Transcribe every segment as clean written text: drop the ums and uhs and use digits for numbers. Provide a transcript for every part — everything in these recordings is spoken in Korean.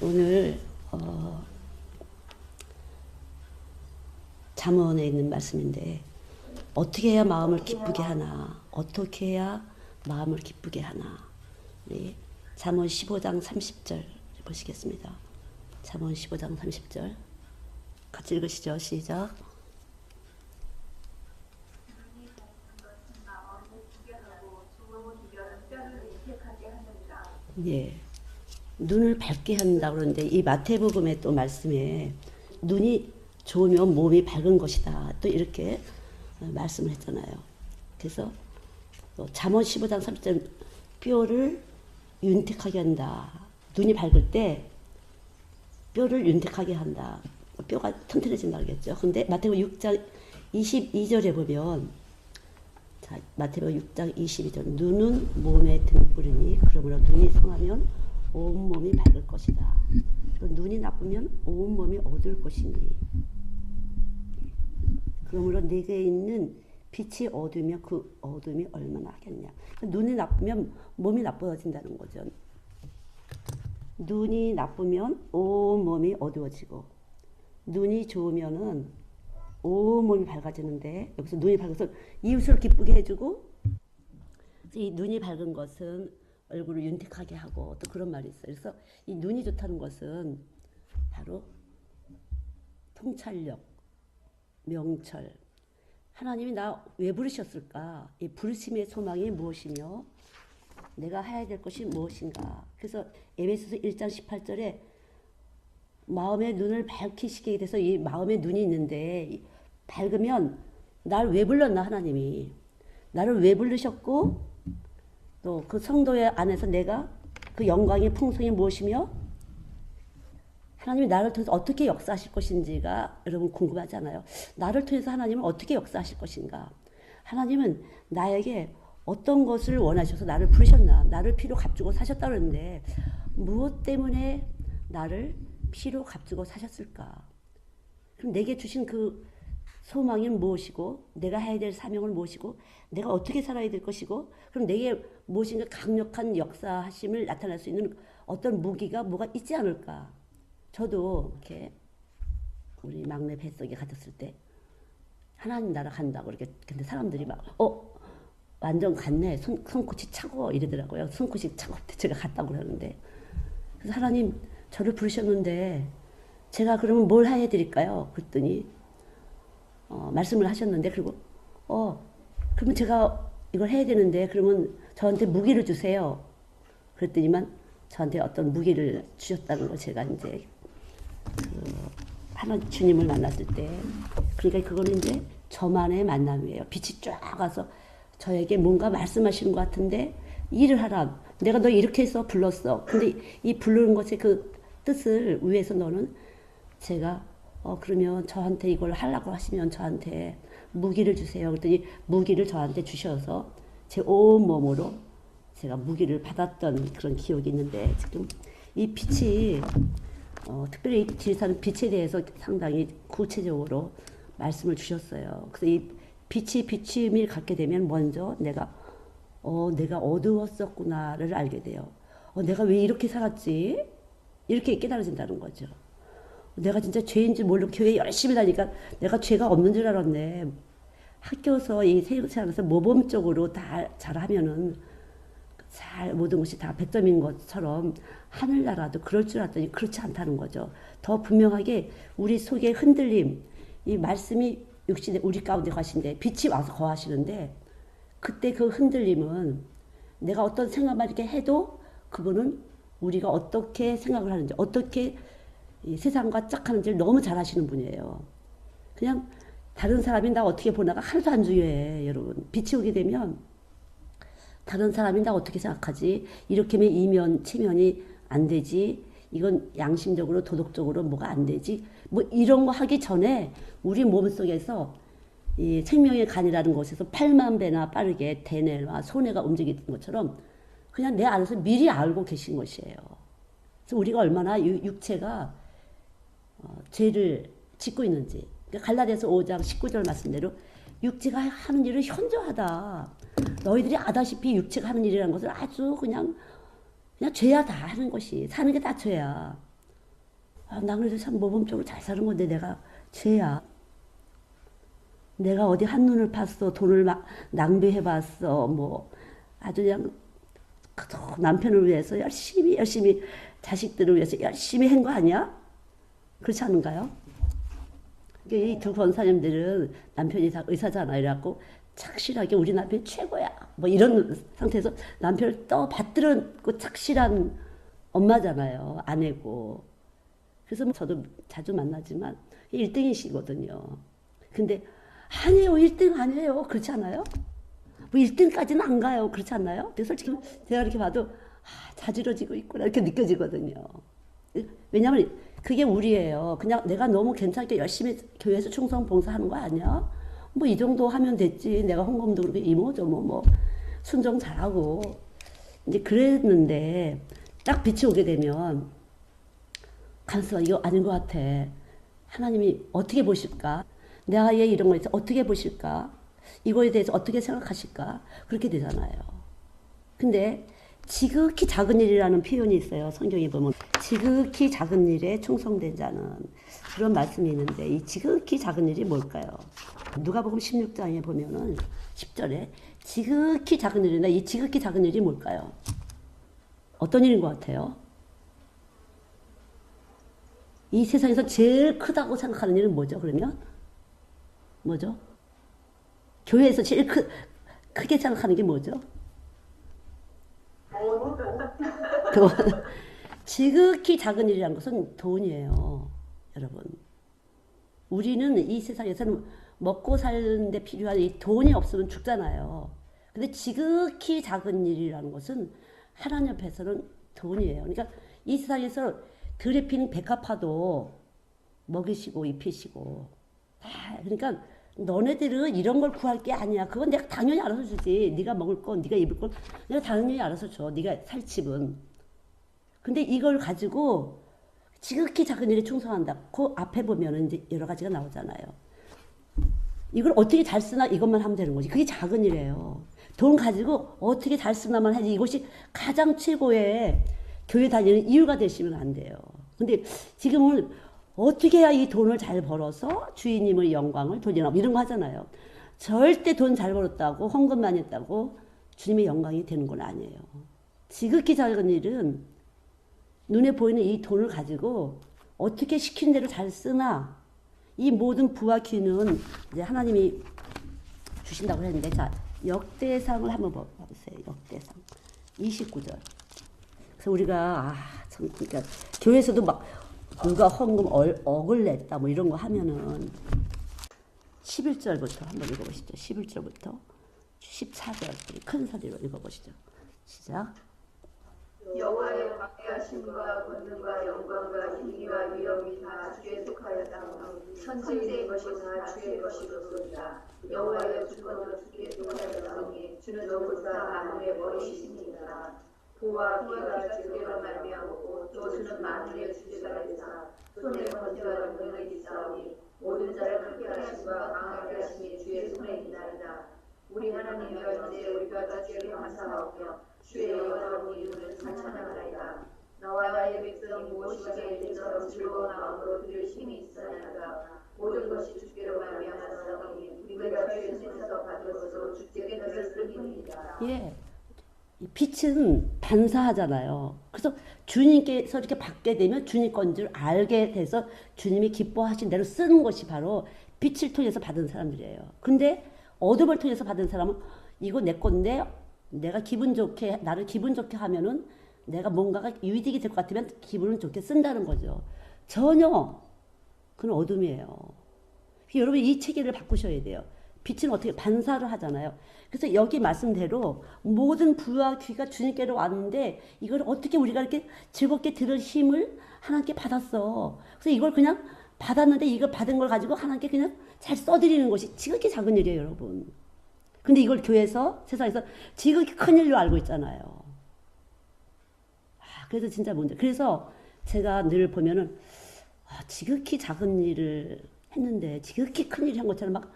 오늘 잠언에 있는 말씀인데 어떻게 해야 마음을 기쁘게 하나? 어떻게 해야 마음을 기쁘게 하나? 우리 잠언 15장 30절 보시겠습니다. 잠언 15장 30절 같이 읽으시죠. 시작. 예. 눈을 밝게 한다 그러는데 이 마태복음의 또 말씀에 눈이 좋으면 몸이 밝은 것이다. 또 이렇게 말씀을 했잖아요. 그래서 잠언 15장 30절 뼈를 윤택하게 한다. 눈이 밝을 때 뼈를 윤택하게 한다. 뼈가 튼튼해진다 그러겠죠. 근데 마태복음 6장 22절에 보면 자, 마태복음 6장 22절 눈은 몸의 등불이니 그러므로 눈이 성하면 온몸이 밝을 것이다. 눈이 나쁘면 온몸이 어두울 것이니 그러므로 내게 있는 빛이 어두우면 그 어둠이 얼마나 하겠냐. 눈이 나쁘면 몸이 나빠진다는 거죠. 눈이 나쁘면 온몸이 어두워지고 눈이 좋으면은 온몸이 밝아지는데 여기서 눈이 밝아서 이웃을 기쁘게 해주고 이 눈이 밝은 것은 얼굴을 윤택하게 하고 또 그런 말이 있어요. 그래서 이 눈이 좋다는 것은 바로 통찰력, 명철. 하나님이 나 왜 부르셨을까? 이 부르심의 소망이 무엇이며 내가 해야 될 것이 무엇인가? 그래서 에베소서 1장 18절에 마음의 눈을 밝히시게 돼서 이 마음의 눈이 있는데 밝으면 날 왜 불렀나 하나님이 나를 왜 부르셨고 또 그 성도의 안에서 내가 그 영광의 풍성이 무엇이며 하나님이 나를 통해서 어떻게 역사하실 것인지가 여러분 궁금하지 않아요? 나를 통해서 하나님은 어떻게 역사하실 것인가? 하나님은 나에게 어떤 것을 원하셔서 나를 부르셨나? 나를 피로 값주고 사셨다 그러는데 무엇 때문에 나를 피로 값주고 사셨을까? 그럼 내게 주신 그 소망이 무엇이고 내가 해야 될 사명은 무엇이고 내가 어떻게 살아야 될 것이고 그럼 내게 무엇인가 강력한 역사하심을 나타낼 수 있는 어떤 무기가 뭐가 있지 않을까? 저도 이렇게 우리 막내 뱃속에 갇혔을 때 하나님 나라 간다고 이렇게 근데 사람들이 막 완전 갔네 손끝이 차고 이러더라고요. 손끝이 차고 제가 갔다고 그러는데 그래서 하나님 저를 부르셨는데 제가 그러면 뭘 해야 드릴까요? 그랬더니 말씀을 하셨는데 그리고 그러면 제가 이걸 해야 되는데 그러면 저한테 무기를 주세요. 그랬더니만 저한테 어떤 무기를 주셨다는 거 제가 이제 하나님 주님을 만났을 때 그러니까 그거는 이제 저만의 만남이에요. 빛이 쫙 와서 저에게 뭔가 말씀하시는 것 같은데 일을 하라. 내가 너 이렇게 해서 불렀어. 근데 이 부르는 것의 그 뜻을 위해서 너는 제가 그러면 저한테 이걸 하려고 하시면 저한테 무기를 주세요. 그랬더니 무기를 저한테 주셔서 제 온몸으로 제가 무기를 받았던 그런 기억이 있는데 지금 이 빛이 특별히 이 지리산 빛에 대해서 상당히 구체적으로 말씀을 주셨어요. 그래서 이 빛이 비침을 갖게 되면 먼저 내가 어두웠었구나를 알게 돼요. 내가 왜 이렇게 살았지? 이렇게 깨달아진다는 거죠. 내가 진짜 죄인지 모르고 교회 열심히 다니까 내가 죄가 없는 줄 알았네. 학교에서 이 세상에서 모범적으로 다 잘하면은 잘 모든 것이 다 100점인 것처럼 하늘나라도 그럴 줄 알았더니 그렇지 않다는 거죠. 더 분명하게 우리 속에 흔들림, 이 말씀이 육신에 우리 가운데 가신데 빛이 와서 거하시는데 그때 그 흔들림은 내가 어떤 생각만 이렇게 해도 그분은 우리가 어떻게 생각을 하는지 어떻게 이 세상과 짝하는지를 너무 잘 아시는 분이에요. 그냥 다른 사람이 나 어떻게 보나가 하나도 안 중요해. 여러분 빛이 오게 되면 다른 사람이 나 어떻게 생각하지? 이렇게 하면 이면 체면이 안 되지. 이건 양심적으로 도덕적으로 뭐가 안 되지. 뭐 이런 거 하기 전에 우리 몸속에서 이 생명의 간이라는 곳에서 8만 배나 빠르게 대뇌와 소뇌가 움직이는 것처럼 그냥 내 안에서 미리 알고 계신 것이에요. 그래서 우리가 얼마나 육체가 죄를 짓고 있는지. 그러니까 갈라디아서 5장 19절 말씀대로 육체가 하는 일은 현저하다. 너희들이 아다시피 육체가 하는 일이라는 것을 아주 그냥 죄야 다 하는 것이. 사는 게 다 죄야. 나 그래도 참 모범적으로 잘 사는 건데 내가 죄야. 내가 어디 한눈을 팠어. 돈을 막 낭비해봤어. 뭐 아주 그냥 남편을 위해서 열심히 자식들을 위해서 열심히 한 거 아니야? 그렇지 않은가요? 이 두 권사님들은 남편이 다 의사잖아. 이래갖고 착실하게 우리 남편이 최고야. 뭐 이런 상태에서 남편을 떠받들었고 착실한 엄마잖아요. 아내고. 그래서 뭐 저도 자주 만나지만 1등이시거든요. 근데 아니에요. 1등 아니에요. 그렇지 않아요? 뭐 1등까지는 안 가요. 그렇지 않나요? 근데 솔직히 제가 이렇게 봐도 자지러지고 있구나 이렇게 느껴지거든요. 왜냐면 그게 우리예요. 그냥 내가 너무 괜찮게 열심히 교회에서 충성 봉사하는 거 아니야? 뭐 이 정도 하면 됐지. 내가 헌금도 그렇게 이모저 뭐 순종 잘하고 이제 그랬는데 딱 빛이 오게 되면 간수가 이거 아닌 것 같아. 하나님이 어떻게 보실까? 내가 얘 이런 거에 대해서 어떻게 보실까? 이거에 대해서 어떻게 생각하실까? 그렇게 되잖아요. 근데 지극히 작은 일이라는 표현이 있어요. 성경에 보면 지극히 작은 일에 충성된 자는 그런 말씀이 있는데 이 지극히 작은 일이 뭘까요? 누가복음 16장에 보면은 10절에 지극히 작은 일이나 이 지극히 작은 일이 뭘까요? 어떤 일인 것 같아요? 이 세상에서 제일 크다고 생각하는 일은 뭐죠? 그러면 뭐죠? 교회에서 제일 크게 생각하는 게 뭐죠? 돈. 지극히 작은 일이라는 것은 돈이에요. 여러분. 우리는 이 세상에서는 먹고 사는데 필요한 이 돈이 없으면 죽잖아요. 근데 지극히 작은 일이라는 것은 하나님 앞에서는 돈이에요. 그러니까 이 세상에서 들에 피는 백합화도 먹이시고 입히시고 그러니까 너네들은 이런 걸 구할 게 아니야. 그건 내가 당연히 알아서 주지. 네가 먹을 건, 네가 입을 건 내가 당연히 알아서 줘. 네가 살 집은. 근데 이걸 가지고 지극히 작은 일에 충성한다. 그 앞에 보면은 이제 여러 가지가 나오잖아요. 이걸 어떻게 잘 쓰나 이것만 하면 되는 거지. 그게 작은 일이에요. 돈 가지고 어떻게 잘 쓰나만 하지. 이것이 가장 최고의 교회 다니는 이유가 되시면 안 돼요. 근데 지금은 어떻게 해야 이 돈을 잘 벌어서 주인님의 영광을 돌리나 이런 거 하잖아요. 절대 돈 잘 벌었다고 헌금 많이 했다고 주님의 영광이 되는 건 아니에요. 지극히 작은 일은 눈에 보이는 이 돈을 가지고 어떻게 시킨 대로 잘 쓰나 이 모든 부와 귀는 이제 하나님이 주신다고 했는데 자 역대상을 한번 봐보세요. 역대상 29절. 그래서 우리가 참 그러니까 교회에서도 막 누가 헌금 억을 냈다 뭐 이런 거 하면은 11절부터 한번 읽어보시죠. 11절부터 14절 큰 소리로 읽어보시죠. 시작. 여호와의 광대하심과 권능과 영광과 힘과 위엄이 다 주에 속하였다. 천지의 것이 다 주의 것이로소이다. 여호와의 주권으로 주께 속하였사오니 주는 너보다 만물의 머리이십니다. 보와 기가 주께로 말미암고 또 주는 만물의 주제가 되사 손에 권세와 능력이 있사오니 모든 자를 크게 하심과 강하게 하심이 주의 손에 있나이다. 우리 하나님의 현재 우리가 주께 감사하오며 주의 영광스러운 이름을 찬양하나이다. 나와 나의 백성이 무엇이가 이처럼 즐거운 마음으로 드릴 힘이 있어야하다. 모든 것이 주께로 말미암았사오니 우리가 주의 손에서 받은 것으로 주께 드렸음이니이다. 예. 빛은 반사하잖아요. 그래서 주님께서 이렇게 받게 되면 주님 건 줄 알게 돼서 주님이 기뻐하신 대로 쓰는 것이 바로 빛을 통해서 받은 사람들이에요. 근데 어둠을 통해서 받은 사람은 이거 내 건데 내가 기분 좋게 나를 기분 좋게 하면은 내가 뭔가가 유익이 될 것 같으면 기분을 좋게 쓴다는 거죠. 전혀 그건 어둠이에요. 여러분 이 체계를 바꾸셔야 돼요. 빛은 어떻게 반사를 하잖아요. 그래서 여기 말씀대로 모든 부와 귀가 주님께로 왔는데 이걸 어떻게 우리가 이렇게 즐겁게 들을 힘을 하나님께 받았어. 그래서 이걸 그냥 받았는데 이걸 받은 걸 가지고 하나님께 그냥 잘 써드리는 것이 지극히 작은 일이에요, 여러분. 근데 이걸 교회에서 세상에서 지극히 큰 일로 알고 있잖아요. 그래서 진짜 문제. 그래서 제가 늘 보면은 지극히 작은 일을 했는데 지극히 큰 일을 한 것처럼 막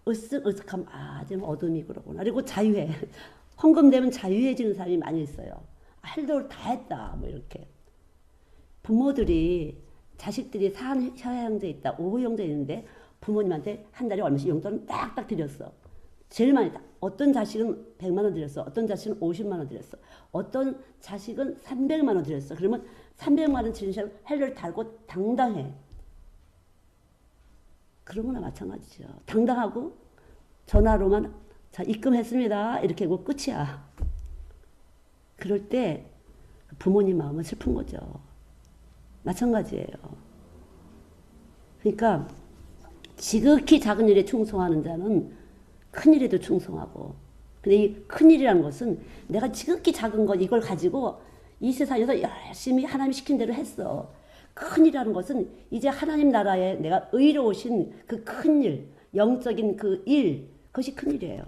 으쓱으쓱하면 지금 어둠이 그러구나. 그리고 자유해. 헌금되면 자유해지는 사람이 많이 있어요. 할 도를 다 했다. 뭐 이렇게. 부모들이 자식들이 4형제 있다, 5형제 있는데 부모님한테 한 달에 얼마씩 용돈을 딱딱 드렸어. 제일 많이 어떤 자식은 100만 원 드렸어. 어떤 자식은 50만 원 드렸어. 어떤 자식은 300만 원 드렸어. 그러면 300만 원 드린 사람 헬를 달고 당당해. 그런 거나 마찬가지죠. 당당하고 전화로만 자 입금했습니다. 이렇게 하고 끝이야. 그럴 때 부모님 마음은 슬픈 거죠. 마찬가지예요. 그러니까 지극히 작은 일에 충성하는 자는 큰 일에도 충성하고, 근데 이 큰 일이라는 것은 내가 지극히 작은 것 이걸 가지고 이 세상에서 열심히 하나님 시킨 대로 했어. 큰 일이라는 것은 이제 하나님 나라에 내가 의로우신 그 큰 일, 영적인 그 일, 그것이 큰 일이에요.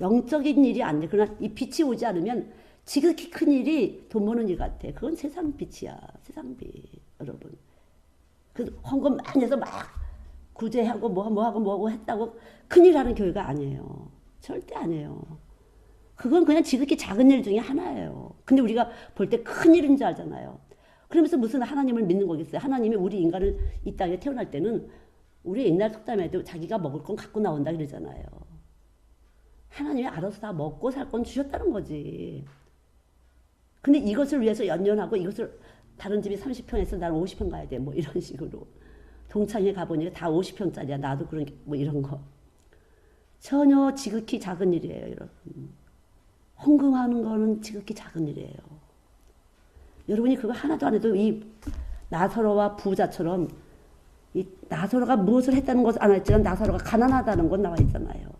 영적인 일이 안 돼. 그러나 이 빛이 오지 않으면 지극히 큰 일이 돈 버는 일 같아. 그건 세상 빛이야. 세상 빛, 여러분. 그 헌금 많이 해서 막 구제하고 뭐하고 했다고 큰일 하는 교회가 아니에요. 절대 아니에요. 그건 그냥 지극히 작은 일 중에 하나예요. 근데 우리가 볼 때 큰 일인 줄 알잖아요. 그러면서 무슨 하나님을 믿는 거겠어요. 하나님이 우리 인간을 이 땅에 태어날 때는 우리 옛날 속담에도 자기가 먹을 건 갖고 나온다 그러잖아요. 하나님이 알아서 다 먹고 살 건 주셨다는 거지. 근데 이것을 위해서 연연하고 이것을 다른 집이 30평에서 나는 50평 가야 돼. 뭐 이런 식으로. 동창회 가보니까 다 50평짜리야. 나도 그런 뭐 이런 거. 전혀 지극히 작은 일이에요, 여러분. 헌금하는 거는 지극히 작은 일이에요. 여러분이 그거 하나도 안 해도 이 나사로와 부자처럼 이 나사로가 무엇을 했다는 것을 안 했지만 나사로가 가난하다는 건 나와 있잖아요.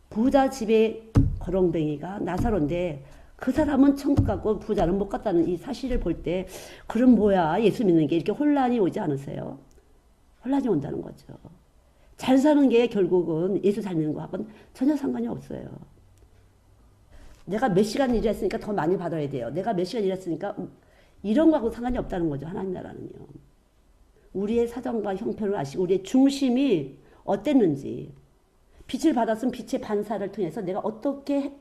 부자 집에 거렁뱅이가 나사로인데 그 사람은 천국 갔고 부자는 못 갔다는 이 사실을 볼 때 그럼 뭐야 예수 믿는 게 이렇게 혼란이 오지 않으세요? 혼란이 온다는 거죠. 잘 사는 게 결국은 예수 잘 믿는 거하고는 전혀 상관이 없어요. 내가 몇 시간 일했으니까 더 많이 받아야 돼요. 내가 몇 시간 일했으니까 이런 거하고 상관이 없다는 거죠. 하나님 나라는요. 우리의 사정과 형편을 아시고 우리의 중심이 어땠는지, 빛을 받았으면 빛의 반사를 통해서 내가 어떻게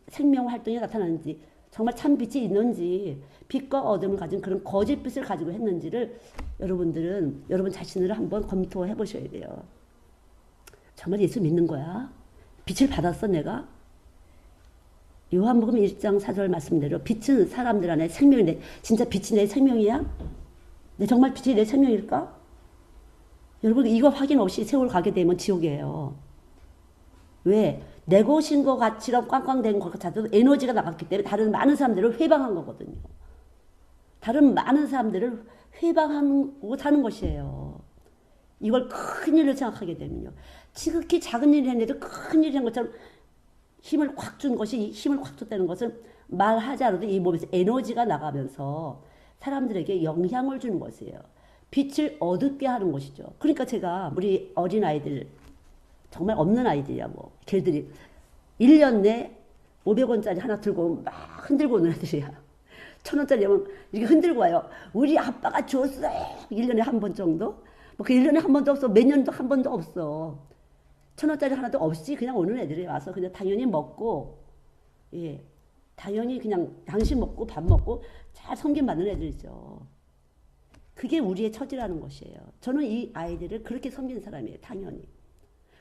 생명 활동이 나타나는지, 정말 참 빛이 있는지, 빛과 어둠을 가진 그런 거짓 빛을 가지고 했는지를 여러분들은 여러분 자신을 한번 검토해 보셔야 돼요. 정말 예수 믿는 거야? 빛을 받았어 내가? 요한복음 1장 4절 말씀대로 빛은 사람들 안에 생명인데 진짜 빛이 내 생명이야? 내 정말 빛이 내 생명일까? 여러분 이거 확인 없이 세월 가게 되면 지옥이에요. 왜? 내 것인 것 같이랑 꽝꽝된 것 같아도 에너지가 나갔기 때문에 다른 많은 사람들을 회방한 거거든요. 다른 많은 사람들을 회방하고 사는 것이에요. 이걸 큰 일을 생각하게 되면요. 지극히 작은 일을 했는데도 큰 일을 한 것처럼 힘을 확 준 것이, 힘을 확 줬다는 것은 말하지 않아도 이 몸에서 에너지가 나가면서 사람들에게 영향을 주는 것이에요. 빛을 어둡게 하는 것이죠. 그러니까 제가 우리 어린아이들, 정말 없는 아이들이야, 뭐. 걔들이 1년 내 500원짜리 하나 들고 막 흔들고 오는 애들이야. 1,000원짜리면 이렇게 흔들고 와요. 우리 아빠가 줬어요. 1년에 한 번 정도? 뭐 그 1년에 한 번도 없어. 몇 년도 한 번도 없어. 1,000원짜리 하나도 없이 그냥 오는 애들이 와서 그냥 당연히 먹고, 예. 당연히 그냥 당신 먹고 밥 먹고 잘 섬김 받는 애들이죠. 그게 우리의 처지라는 것이에요. 저는 이 아이들을 그렇게 섬기는 사람이에요. 당연히.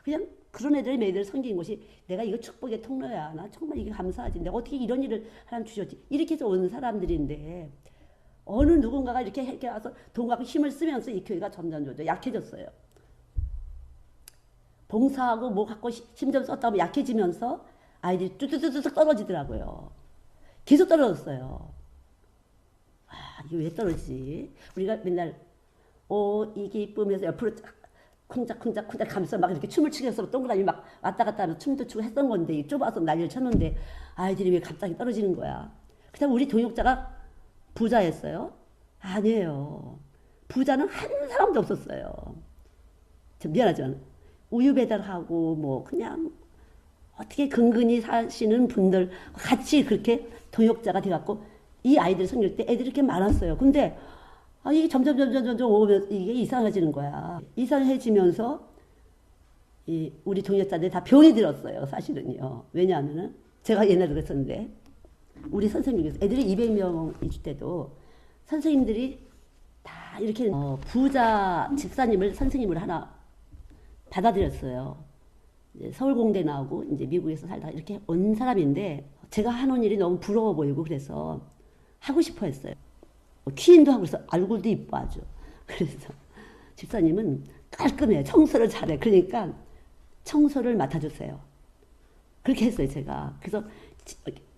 그냥 그런 애들의 매일을 섬기는 것이 내가 이거 축복의 통로야. 나 정말 이게 감사하지. 내가 어떻게 이런 일을 하나님 주셨지. 이렇게 해서 오는 사람들인데 어느 누군가가 이렇게 와서 돈 갖고 힘을 쓰면서 이 교회가 점점 약해졌어요. 봉사하고 뭐 갖고 힘 좀 썼다 하면 약해지면서 아이들이 뚝뚝뚝뚝 떨어지더라고요. 계속 떨어졌어요. 아, 이게 왜 떨어지지? 우리가 맨날 이게 이쁘면서 옆으로 쿵짝쿵짝 가면서 막 이렇게 춤을 추면서 동그라미 막 왔다 갔다 하면서 춤도 추고 했던 건데 좁아서 난리를 쳤는데 아이들이 왜 갑자기 떨어지는 거야? 그냥 우리 동역자가 부자였어요? 아니에요. 부자는 한 사람도 없었어요. 좀 미안하지만 우유 배달하고 뭐 그냥 어떻게 근근히 사시는 분들 같이 그렇게 동역자가 돼갖고 이 아이들 생길 때 애들이 이렇게 많았어요. 근데 이게 점점 오면 이게 이상해지는 거야. 이상해지면서 우리 동역자들이 다 병이 들었어요. 사실은요. 왜냐하면은 제가 옛날에 그랬었는데 우리 선생님께서 애들이 200명 있을 때도 선생님들이 다 이렇게 부자 집사님을 선생님을 하나 받아들였어요. 이제 서울공대 나오고 이제 미국에서 살다가 이렇게 온 사람인데 제가 하는 일이 너무 부러워 보이고 그래서 하고 싶어 했어요. 키인도 하고 그래서 얼굴도 이뻐 아주. 그래서 집사님은 깔끔해. 청소를 잘해. 그러니까 청소를 맡아주세요. 그렇게 했어요, 제가. 그래서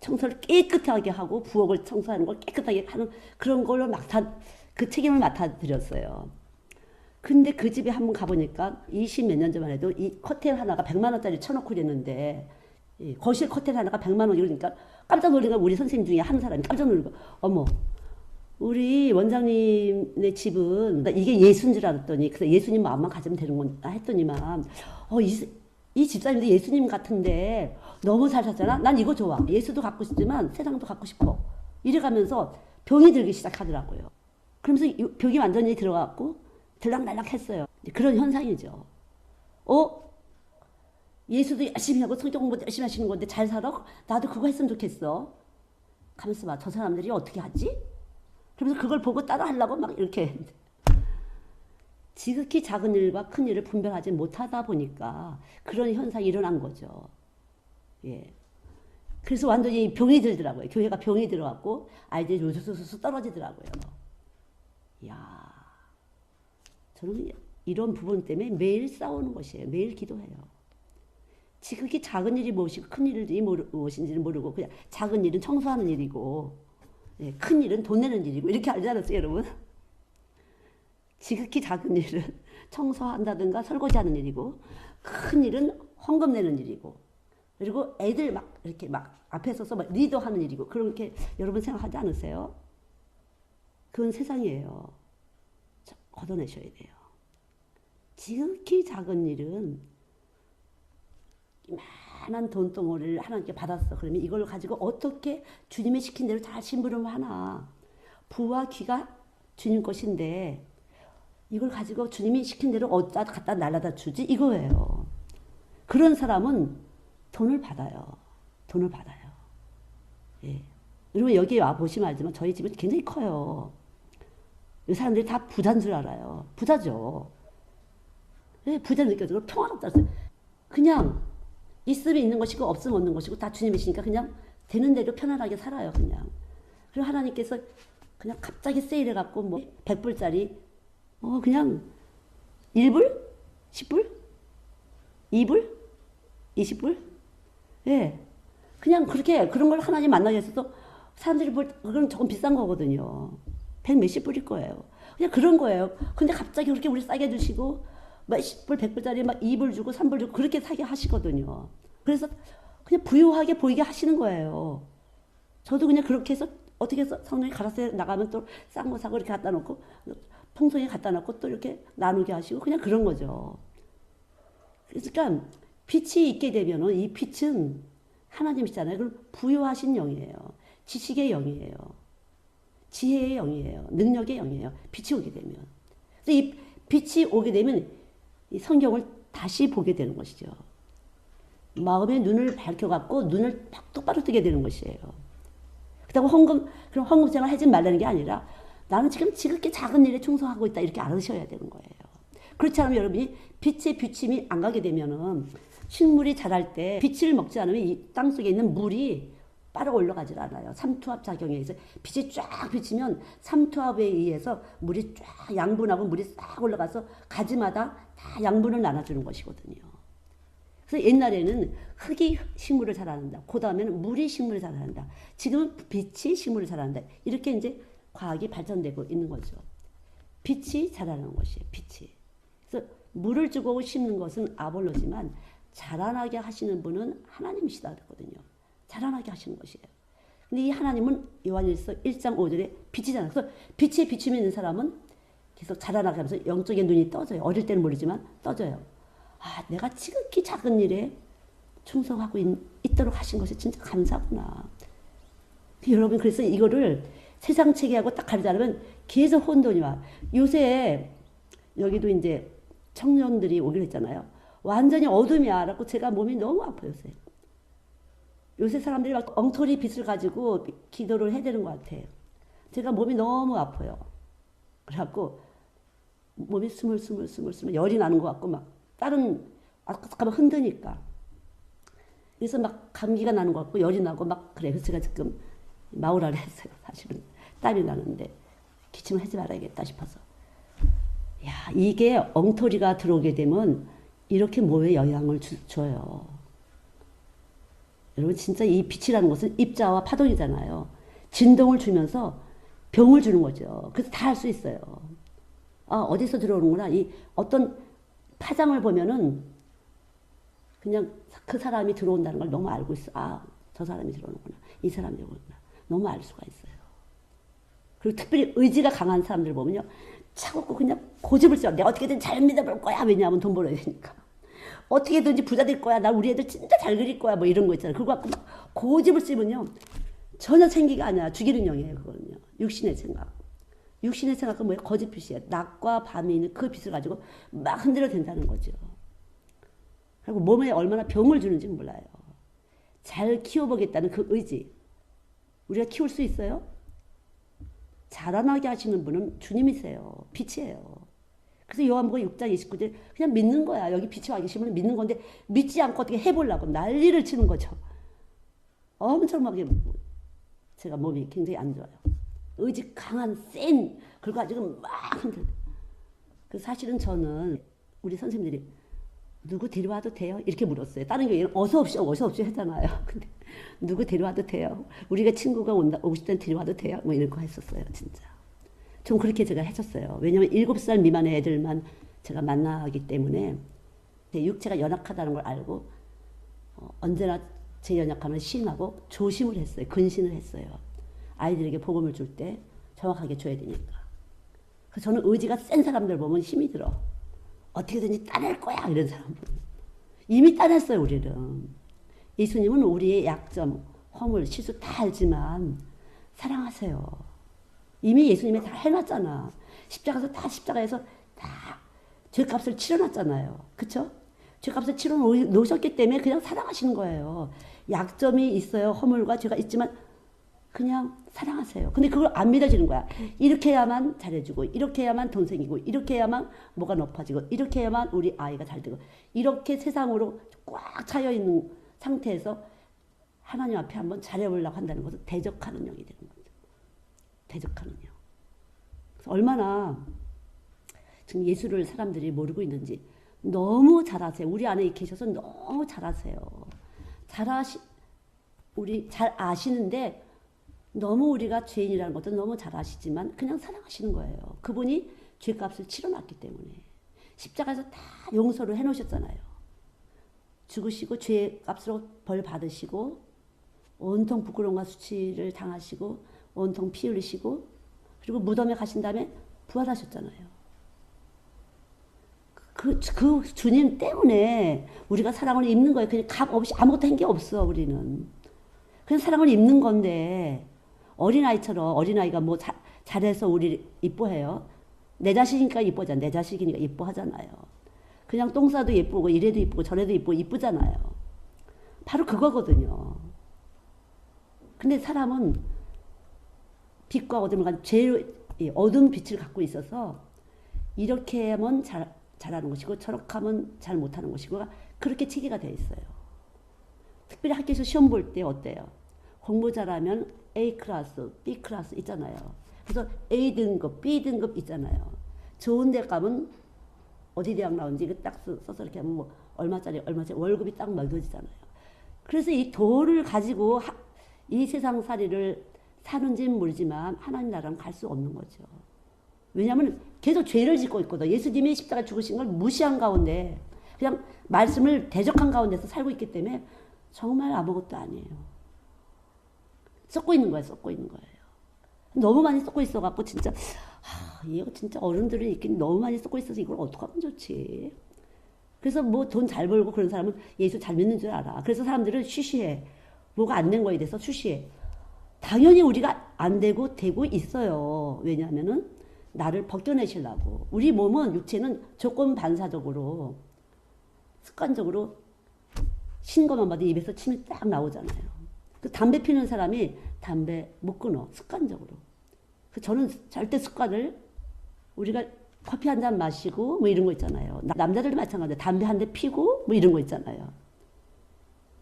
청소를 깨끗하게 하고 부엌을 청소하는 걸 깨끗하게 하는 그런 걸로 그 책임을 맡아드렸어요. 근데 그 집에 한번 가보니까 20 몇 년 전만 해도 이 커튼 하나가 100만 원짜리 쳐놓고 그랬는데 거실 커튼 하나가 100만 원 이러니까 깜짝 놀란 거야. 우리 선생님 중에 한 사람이 깜짝 놀란 거야. 어머, 우리 원장님네 집은 이게 예수인 줄 알았더니 그래서 예수님 마음만 가지면 되는 건가 했더니만 이 집사님도 예수님 같은데 너무 잘 샀잖아. 난 이거 좋아. 예수도 갖고 싶지만 세상도 갖고 싶어. 이래가면서 병이 들기 시작하더라고요. 그러면서 병이 완전히 들어갔고 들락날락 했어요. 그런 현상이죠. 예수도 열심히 하고 성경 공부도 열심히 하시는 건데 잘 살아? 나도 그거 했으면 좋겠어. 가만있어 봐. 저 사람들이 어떻게 하지? 그러면서 그걸 보고 따라 하려고 막 이렇게 지극히 작은 일과 큰 일을 분별하지 못하다 보니까 그런 현상이 일어난 거죠. 예. 그래서 완전히 병이 들더라고요. 교회가 병이 들어갖고 아이들이 요소소소 떨어지더라고요. 이야, 저는 이런 부분 때문에 매일 싸우는 것이에요. 매일 기도해요. 지극히 작은 일이 무엇이고 큰 일이 무엇인지는 모르고 그냥 작은 일은 청소하는 일이고 예, 큰 일은 돈 내는 일이고 이렇게 알지 않았어요, 여러분? 지극히 작은 일은 청소한다든가 설거지하는 일이고 큰 일은 헌금 내는 일이고 그리고 애들 막 이렇게 막 앞에 서서 막 리더하는 일이고 그렇게 여러분 생각하지 않으세요? 그건 세상이에요. 걷어내셔야 돼요. 지극히 작은 일은 이만한 돈덩어리를 하나님께 받았어. 그러면 이걸 가지고 어떻게 주님이 시킨 대로 잘 심부름하나. 부와 귀가 주님 것인데 이걸 가지고 주님이 시킨 대로 어디다 갖다 날라다 주지 이거예요. 그런 사람은 돈을 받아요. 돈을 받아요. 예. 여러분 여기 와 보시면 알지만 저희 집은 굉장히 커요. 이 사람들이 다 부자인 줄 알아요. 부자죠. 예, 부자 느껴지고 평화가 없다고. 그냥 있으면 있는 것이고 없으면 없는 것이고 다 주님이시니까 그냥 되는 대로 편안하게 살아요. 그냥. 그리고 하나님께서 그냥 갑자기 세일해갖고 뭐 100불짜리 그냥 1불? 10불? 2불? 20불? 예. 그냥 그렇게 그런 걸 하나님 만나게 해서 사람들이 그건 조금 비싼 거거든요. 100 몇십 불일 거예요. 그냥 그런 거예요. 근데 갑자기 그렇게 우리 싸게 주시고 막 10불, 100불짜리 막 2불 주고 3불 주고 그렇게 사게 하시거든요. 그래서 그냥 부유하게 보이게 하시는 거예요. 저도 그냥 그렇게 해서 어떻게 해서 성령이 가라사에 나가면 또 싼 거 사고 이렇게 갖다 놓고 통성에 갖다 놓고 또 이렇게 나누게 하시고 그냥 그런 거죠. 그러니까 빛이 있게 되면은 이 빛은 하나님이시잖아요. 그럼 부유하신 영이에요. 지식의 영이에요. 지혜의 영이에요. 능력의 영이에요. 빛이 오게 되면. 그래서 이 빛이 오게 되면 이 성경을 다시 보게 되는 것이죠. 마음의 눈을 밝혀갖고 눈을 똑바로 뜨게 되는 것이에요. 그렇다고 그럼 헌금 생활 하지 말라는 게 아니라 나는 지금 지극히 작은 일에 충성하고 있다 이렇게 알으셔야 되는 거예요. 그렇지 않으면 여러분이 빛의 비침이 안 가게 되면은 식물이 자랄 때 빛을 먹지 않으면 이 땅 속에 있는 물이 빠르게 올라가질 않아요. 삼투압 작용에 의해서 빛이 쫙 비치면 삼투압에 의해서 물이 쫙 양분하고 물이 싹 올라가서 가지마다 다 양분을 나눠주는 것이거든요. 그래서 옛날에는 흙이 식물을 자라는다. 그 다음에는 물이 식물을 자라는다. 지금은 빛이 식물을 자라는다. 이렇게 이제 과학이 발전되고 있는 거죠. 빛이 자라는 것이에요. 빛이. 그래서 물을 주고 심는 것은 아볼로지만 자라나게 하시는 분은 하나님이시다 그랬거든요. 자라나게 하시는 것이에요. 근데 이 하나님은 요한일서 1장 5절에 빛이잖아요. 그래서 빛에 비춤이 있는 사람은 계속 자라나게 하면서 영적인 눈이 떠져요. 어릴 때는 모르지만 떠져요. 내가 지극히 작은 일에 충성하고 있도록 하신 것이 진짜 감사구나. 여러분 그래서 이거를 세상 체계하고 딱 가르자면 계속 혼돈이 와. 요새 여기도 이제 청년들이 오기로 했잖아요. 완전히 어둠이야. 그래갖고 제가 몸이 너무 아파요, 요새. 요새 사람들이 막 엉터리 빛을 가지고 기도를 해야 되는 것 같아요. 제가 몸이 너무 아파요. 그래갖고 몸이 스물스물 열이 나는 것 같고 막 다른 아까만 흔드니까. 그래서 막 감기가 나는 것 같고 열이 나고 막 그래. 그래서 제가 지금 마우라를 했어요. 사실은 땀이 나는데 기침을 하지 말아야겠다 싶어서. 야, 이게 엉터리가 들어오게 되면 이렇게 몸에 영향을 줘요. 여러분 진짜 이 빛이라는 것은 입자와 파동이잖아요. 진동을 주면서 병을 주는 거죠. 그래서 다 할 수 있어요. 아, 어디서 들어오는구나. 이 어떤 파장을 보면은 그냥 그 사람이 들어온다는 걸 너무 알고 있어. 아, 저 사람이 들어오는구나. 이 사람이 들어오는구나. 너무 알 수가 있어요. 그리고 특별히 의지가 강한 사람들 보면요. 차갑고 그냥 고집을 써. 내가 어떻게든 잘 믿어볼 거야. 왜냐하면 돈 벌어야 되니까. 어떻게든지 부자 될 거야. 나 우리 애들 진짜 잘 그릴 거야. 뭐 이런 거 있잖아요. 그거 갖고 막 고집을 쓰면요. 전혀 생기가 아니야. 죽이는 영이에요. 그거는요. 육신의 생각. 육신의 생각은 뭐예요? 거짓 빛이에요. 낮과 밤이 있는 그 빛을 가지고 막 흔들어 된다는 거죠. 그리고 몸에 얼마나 병을 주는지 몰라요. 잘 키워보겠다는 그 의지. 우리가 키울 수 있어요? 자라나게 하시는 분은 주님이세요. 빛이에요. 그래서 요한복음 6장 29절 그냥 믿는 거야. 여기 빛이 와 계시면 믿는 건데 믿지 않고 어떻게 해보려고 난리를 치는 거죠. 엄청나게 제가 몸이 굉장히 안 좋아요. 의지 강한 센 그걸 가지고 막 흔들어. 그래서 사실은 저는 우리 선생님들이 누구 데려와도 돼요? 이렇게 물었어요. 다른 교회는 어서 없이 하잖아요. 근데 누구 데려와도 돼요? 우리가 친구가 오고 싶다면 데려와도 돼요? 뭐 이런 거 했었어요. 진짜. 좀 그렇게 제가 했었어요. 왜냐면 7살 미만의 애들만 제가 만나기 때문에 제 육체가 연약하다는 걸 알고 언제나 제 연약함을 시인하고 조심을 했어요. 근신을 했어요. 아이들에게 복음을 줄 때 정확하게 줘야 되니까. 그래서 저는 의지가 센 사람들 보면 힘이 들어. 어떻게든지 따낼 거야 이런 사람. 이미 따냈어요 우리는. 예수님은 우리의 약점, 허물, 실수 다 알지만 사랑하세요. 이미 예수님이 다 해놨잖아. 십자가에서 다 죄값을 치러놨잖아요. 그쵸? 죄값을 치러 놓으셨기 때문에 그냥 사랑하시는 거예요. 약점이 있어요. 허물과 죄가 있지만 그냥 사랑하세요. 근데 그걸 안 믿어지는 거야. 이렇게 해야만 잘해주고, 이렇게 해야만 돈 생기고, 이렇게 해야만 뭐가 높아지고, 이렇게 해야만 우리 아이가 잘 되고, 이렇게 세상으로 꽉 차여있는 상태에서 하나님 앞에 한번 잘해보려고 한다는 것은 대적하는 영이 되는 거죠. 대적하는 영. 그래서 얼마나 지금 예수를 사람들이 모르고 있는지 너무 잘하세요. 우리 안에 계셔서 너무 잘하세요. 우리 잘 아시는데 너무 우리가 죄인이라는 것도 너무 잘 아시지만 그냥 사랑하시는 거예요. 그분이 죄값을 치러놨기 때문에. 십자가에서 다 용서를 해놓으셨잖아요. 죽으시고 죄값으로 벌 받으시고 온통 부끄러움과 수치를 당하시고 온통 피 흘리시고 그리고 무덤에 가신 다음에 부활하셨잖아요. 그 주님 때문에 우리가 사랑을 입는 거예요. 그냥 값 없이 아무것도 한 게 없어 우리는. 그냥 사랑을 입는 건데 어린아이처럼 어린아이가 뭐 잘해서 우리 이뻐해요. 내 자식이니까 이뻐잖아. 내 자식이니까 이뻐하잖아요. 그냥 똥 싸도 예쁘고 이래도 이쁘고 저래도 이쁘고 이쁘잖아요. 바로 그거거든요. 근데 사람은 빛과 어둠을 가진 제일 어두운 빛을 갖고 있어서 이렇게 하면 잘하는 것이고 저렇게 하면 잘 못하는 것이고 그렇게 체계가 되어 있어요. 특별히 학교에서 시험 볼 때 어때요? 공부 잘하면 A 클래스, B 클래스 있잖아요. 그래서 A 등급, B 등급 있잖아요. 좋은 데 가면 어디 대학 나온지 이거 딱 써서 이렇게 하면 뭐 얼마짜리 월급이 딱 먹여지잖아요. 그래서 이 도를 가지고 이 세상살이를 사는지는 모르지만 하나님 나라는 갈 수 없는 거죠. 왜냐하면 계속 죄를 짓고 있거든. 예수님이 십자가 죽으신 걸 무시한 가운데 그냥 말씀을 대적한 가운데서 살고 있기 때문에 정말 아무것도 아니에요. 썩고 있는 거예요. 너무 많이 썩고 있어갖고 진짜 이거 진짜 어른들은 있긴 너무 많이 썩고 있어서 이걸 어떻게 하면 좋지. 그래서 뭐 돈 잘 벌고 그런 사람은 예수 잘 믿는 줄 알아. 그래서 사람들은 쉬쉬해. 뭐가 안 된 거에 대해서 쉬쉬해. 당연히 우리가 안 되고 있어요. 왜냐하면은 나를 벗겨내시려고. 우리 몸은 육체는 조건 반사적으로 습관적으로 신 것만 봐도 입에서 침이 딱 나오잖아요. 그 담배 피우는 사람이 담배 못 끊어 습관적으로. 그 저는 절대 습관을 우리가 커피 한 잔 마시고 뭐 이런 거 있잖아요. 남자들도 마찬가지예요. 담배 한 대 피고 뭐 이런 거 있잖아요.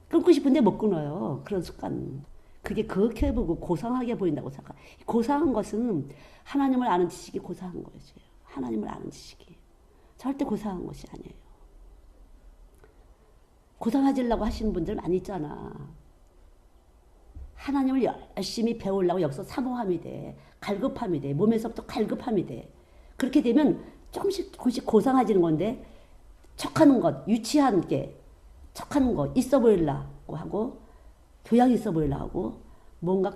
끊고 싶은데 못 끊어요. 그런 습관. 그게 그렇게 보고 고상하게 보인다고 생각. 고상한 것은 하나님을 아는 지식이 고상한 거죠. 하나님을 아는 지식이. 절대 고상한 것이 아니에요. 고상해지려고 하시는 분들 많이 있잖아. 하나님을 열심히 배우려고 여기서 사모함이 돼. 갈급함이 돼. 몸에서부터 갈급함이 돼. 그렇게 되면 조금씩 고상해지는 건데 척하는 것, 유치한 게 척하는 것, 있어 보이려고 하고 교양 있어 보이려고 하고 뭔가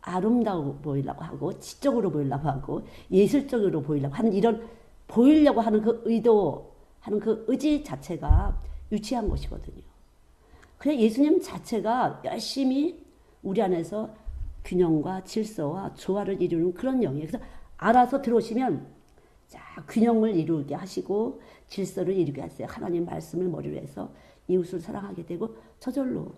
아름다워 보이려고 하고 지적으로 보이려고 하고 예술적으로 보이려고 하는 이런 보이려고 하는 그 의도 하는 그 의지 자체가 유치한 것이거든요. 그래서 예수님 자체가 열심히 우리 안에서 균형과 질서와 조화를 이루는 그런 영이에요. 그래서 알아서 들어오시면 자, 균형을 이루게 하시고 질서를 이루게 하세요. 하나님 말씀을 머리로 해서 이웃을 사랑하게 되고 저절로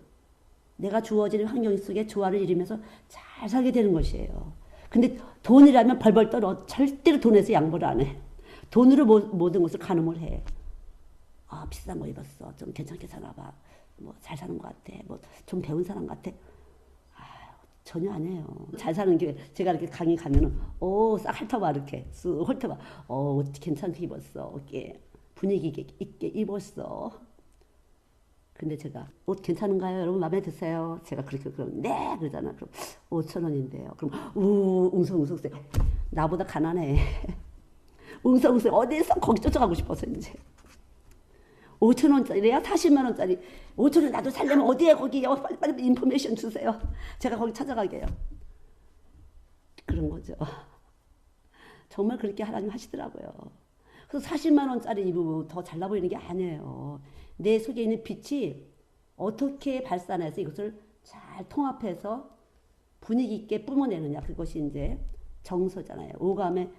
내가 주어지는 환경 속에 조화를 이루면서 잘 살게 되는 것이에요. 근데 돈이라면 벌벌 떨어 절대로 돈에서 양보를 안 해. 돈으로 모든 것을 가늠을 해. 아, 비싼 거 입었어. 좀 괜찮게 살아봐. 뭐 잘 사는 것 같아. 뭐 좀 배운 사람 같아. 전혀 안 해요. 잘 사는 게 제가 이렇게 강의 가면은 싹 핥아봐 이렇게 쓱 훑어봐. 괜찮게 입었어. 어깨 분위기 있게 입었어. 근데 제가 옷 괜찮은가요? 여러분 마음에 드세요? 제가 그렇게 그러면 네 그러잖아. 그럼 5,000원인데요. 그럼 웅성웅성 쎄. 나보다 가난해. 웅성웅성 어디서 거기 쫓아가고 싶어서 이제 5,000원짜리야? 40만 원짜리 5,000원 나도 살려면 어디에 거기요? 빨리 인포메이션 주세요. 제가 거기 찾아가게요. 그런 거죠. 정말 그렇게 하나님 하시더라고요. 그래서 40만 원짜리 입으면 더 잘나 보이는 게 아니에요. 내 속에 있는 빛이 어떻게 발산해서 이것을 잘 통합해서 분위기 있게 뿜어내느냐. 그것이 이제 정서잖아요. 오감의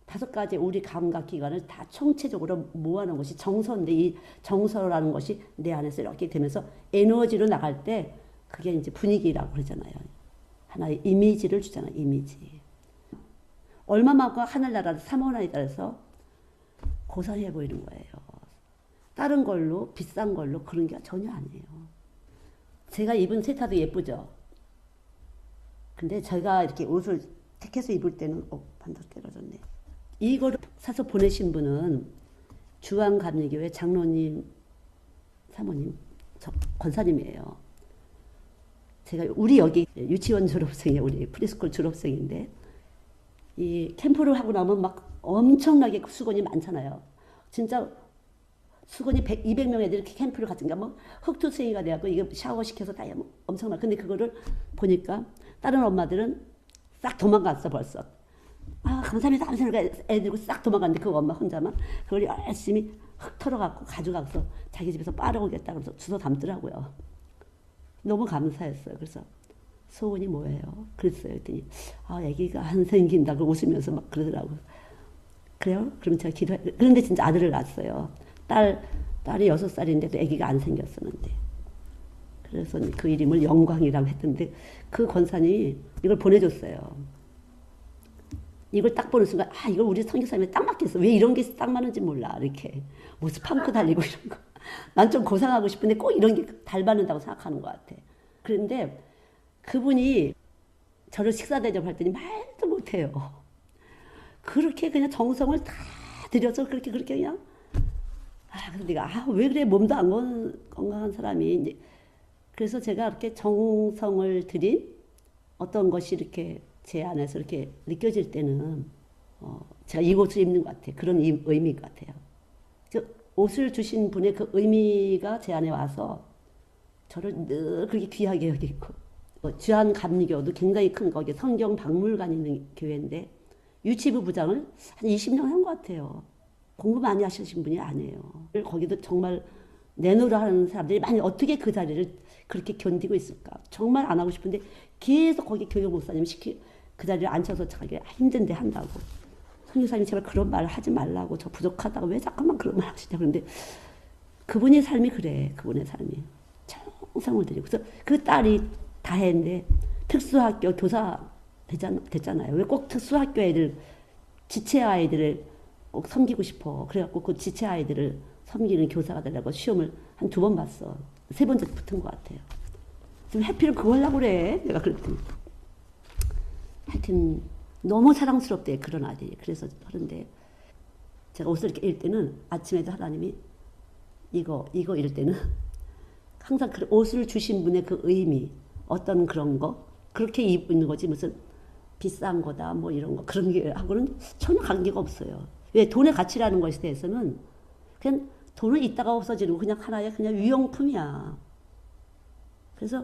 5가지 우리 감각 기관을 다 총체적으로 모아놓은 것이 정서인데 이 정서라는 것이 내 안에서 이렇게 되면서 에너지로 나갈 때 그게 이제 분위기라고 그러잖아요. 하나의 이미지를 주잖아요. 이미지. 얼마만큼 하늘나라를 사모하나에 따라서 고상해 보이는 거예요. 다른 걸로 비싼 걸로 그런 게 전혀 아니에요. 제가 입은 세타도 예쁘죠. 근데 제가 이렇게 옷을 택해서 입을 때는 반짝 떨어졌네. 이거를 사서 보내신 분은 주한감리교회 장로님, 사모님, 권사님이에요. 제가 우리 여기 유치원 졸업생이에요. 우리 프리스쿨 졸업생인데 이 캠프를 하고 나면 막 엄청나게 수건이 많잖아요. 진짜 수건이 200명 애들이 이렇게 캠프를 갔으니까 뭐 흙투성이가 돼갖고 이거 샤워시켜서 다 엄청나. 근데 그거를 보니까 다른 엄마들은 싹 도망갔어 벌써. 감사합니다. 감사합니다. 애들고 싹 도망갔는데 그 엄마 혼자만 그걸 열심히 흙 털어갖고 가져가서 자기 집에서 빨아오겠다 그래서 주워 담더라고요. 너무 감사했어요. 그래서 소원이 뭐예요? 그랬어요. 그랬더니 애기가 안 생긴다고 웃으면서 막 그러더라고요. 그래요? 그럼 제가 그런데 진짜 아들을 낳았어요. 딸이 6살인데도 애기가 안 생겼었는데. 그래서 그 이름을 영광이라고 했던데 그 권사님이 이걸 보내줬어요. 이걸 딱 보는 순간 이걸 우리 선교사님에 딱 맞겠어. 왜 이런 게 딱 맞는지 몰라. 이렇게 무슨 팜크 달리고 이런 거. 난 좀 고상하고 싶은데 꼭 이런 게 닮았는다고 생각하는 것 같아. 그런데 그분이 저를 식사 대접할 때니 말도 못해요. 그렇게 그냥 정성을 다 들여서 그렇게 그냥 그래서 내가 왜 그래 몸도 안 건강한 사람이 이제 그래서 제가 이렇게 정성을 들인 어떤 것이 이렇게 제 안에서 이렇게 느껴질 때는 제가 이 옷을 입는 것 같아요. 그런 의미인 것 같아요. 그 옷을 주신 분의 그 의미가 제 안에 와서 저를 늘 그렇게 귀하게 여기고 주한감리교도 굉장히 큰 거기 성경 박물관이 있는 교회인데 유치부 부장을 한 20년 한 것 같아요. 공부 많이 하시는 분이 아니에요. 거기도 정말 내노라 하는 사람들이 많이 어떻게 그 자리를 그렇게 견디고 있을까. 정말 안 하고 싶은데 계속 거기 교육 목사님 그 자리를 앉혀서 자기 힘든데 한다고. 선교사님 제발 그런 말 하지 말라고. 저 부족하다고 왜 잠깐만 그런 말 하시냐. 그런데 그분의 삶이 그래. 그분의 삶이. 정성을 들이고. 그래서 그 딸이 다 했는데 특수학교 교사 됐잖아요. 왜 꼭 특수학교 애들 지체 아이들을 꼭 섬기고 싶어. 그래갖고 그 지체 아이들을 섬기는 교사가 되려고 시험을 한 2번 봤어. 3번째 붙은 것 같아요. 지금 해피를 그거 하려고 그래. 내가 그랬더니. 하여튼 너무 사랑스럽대 그런 아들이. 그래서 그런데 제가 옷을 이렇게 입을 때는 아침에도 하나님이 이거 이럴 때는 항상 그 옷을 주신 분의 그 의미 어떤 그런 거 그렇게 입는 거지 무슨 비싼 거다 뭐 이런 거 그런 게 하고는 전혀 관계가 없어요. 왜 돈의 가치라는 것에 대해서는 그냥 돈은 있다가 없어지는 거 그냥 하나의 그냥 유용품이야. 그래서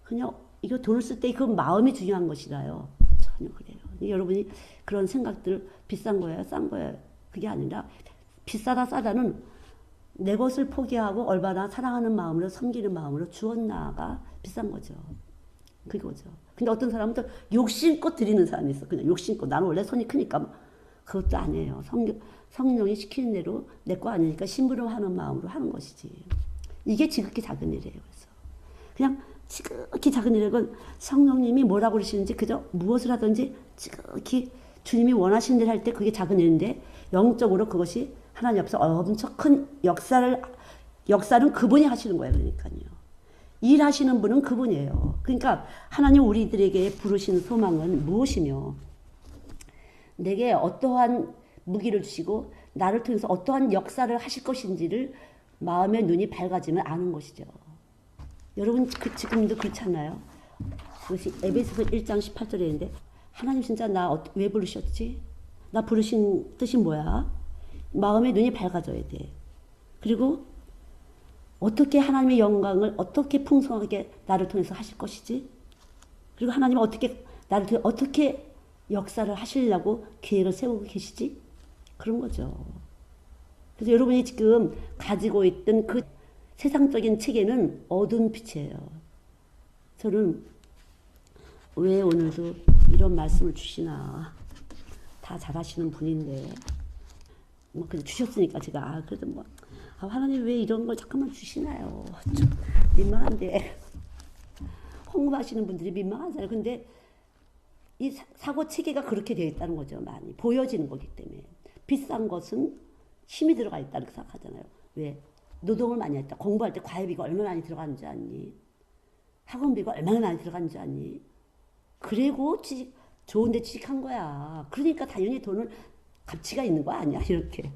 그냥 이거 돈을 쓸 때 그 마음이 중요한 것이라요. 전혀 그래요. 여러분이 그런 생각들 비싼 거야 싼 거야 그게 아니라 비싸다 싸다는 내 것을 포기하고 얼마나 사랑하는 마음으로 섬기는 마음으로 주었나가 비싼 거죠. 그거죠. 근데 어떤 사람은 또 욕심껏 드리는 사람이 있어. 그냥 욕심껏. 나는 원래 손이 크니까 그것도 아니에요. 성령이 시키는 대로 내 거 아니니까 심부름하는 마음으로 하는 것이지. 이게 지극히 작은 일이에요. 그래서 그냥 지극히 작은 일은 성령님이 뭐라고 그러시는지 그저 무엇을 하든지 지극히 주님이 원하시는 대로 할 때 그게 작은 일인데 영적으로 그것이 하나님 앞에서 엄청 큰 역사는 그분이 하시는 거예요. 그러니까요. 일하시는 분은 그분이에요. 그러니까 하나님 우리들에게 부르신 소망은 무엇이며 내게 어떠한 무기를 주시고 나를 통해서 어떠한 역사를 하실 것인지를 마음의 눈이 밝아지면 아는 것이죠. 여러분 지금도 그렇지 않나요? 그것이 에베소서 1장 18절에 있는데 하나님 진짜 나 왜 부르셨지? 나 부르신 뜻이 뭐야? 마음의 눈이 밝아져야 돼. 그리고 어떻게 하나님의 영광을 어떻게 풍성하게 나를 통해서 하실 것이지? 그리고 하나님은 나를 통해 어떻게 역사를 하시려고 계획을 세우고 계시지? 그런 거죠. 그래서 여러분이 지금 가지고 있던 그 세상적인 체계는 어두운 빛이에요. 저는 왜 오늘도 이런 말씀을 주시나. 다 잘하시는 분인데. 뭐 그냥 주셨으니까 제가 그래도 뭐 하나님 왜 이런 걸 잠깐만 주시나요? 좀 민망한데 홍보하시는 분들이 민망하잖아요. 근데 이 사고 체계가 그렇게 되어 있다는 거죠. 많이 보여지는 거기 때문에 비싼 것은 힘이 들어가 있다는 생각하잖아요. 왜 노동을 많이 했다. 공부할 때 과외비가 얼마나 많이 들어가는지 아니? 학원비가 얼마나 많이 들어가는지 아니? 그리고 좋은 데 취직한 거야. 그러니까 당연히 돈을 가치가 있는 거 아니야 이렇게.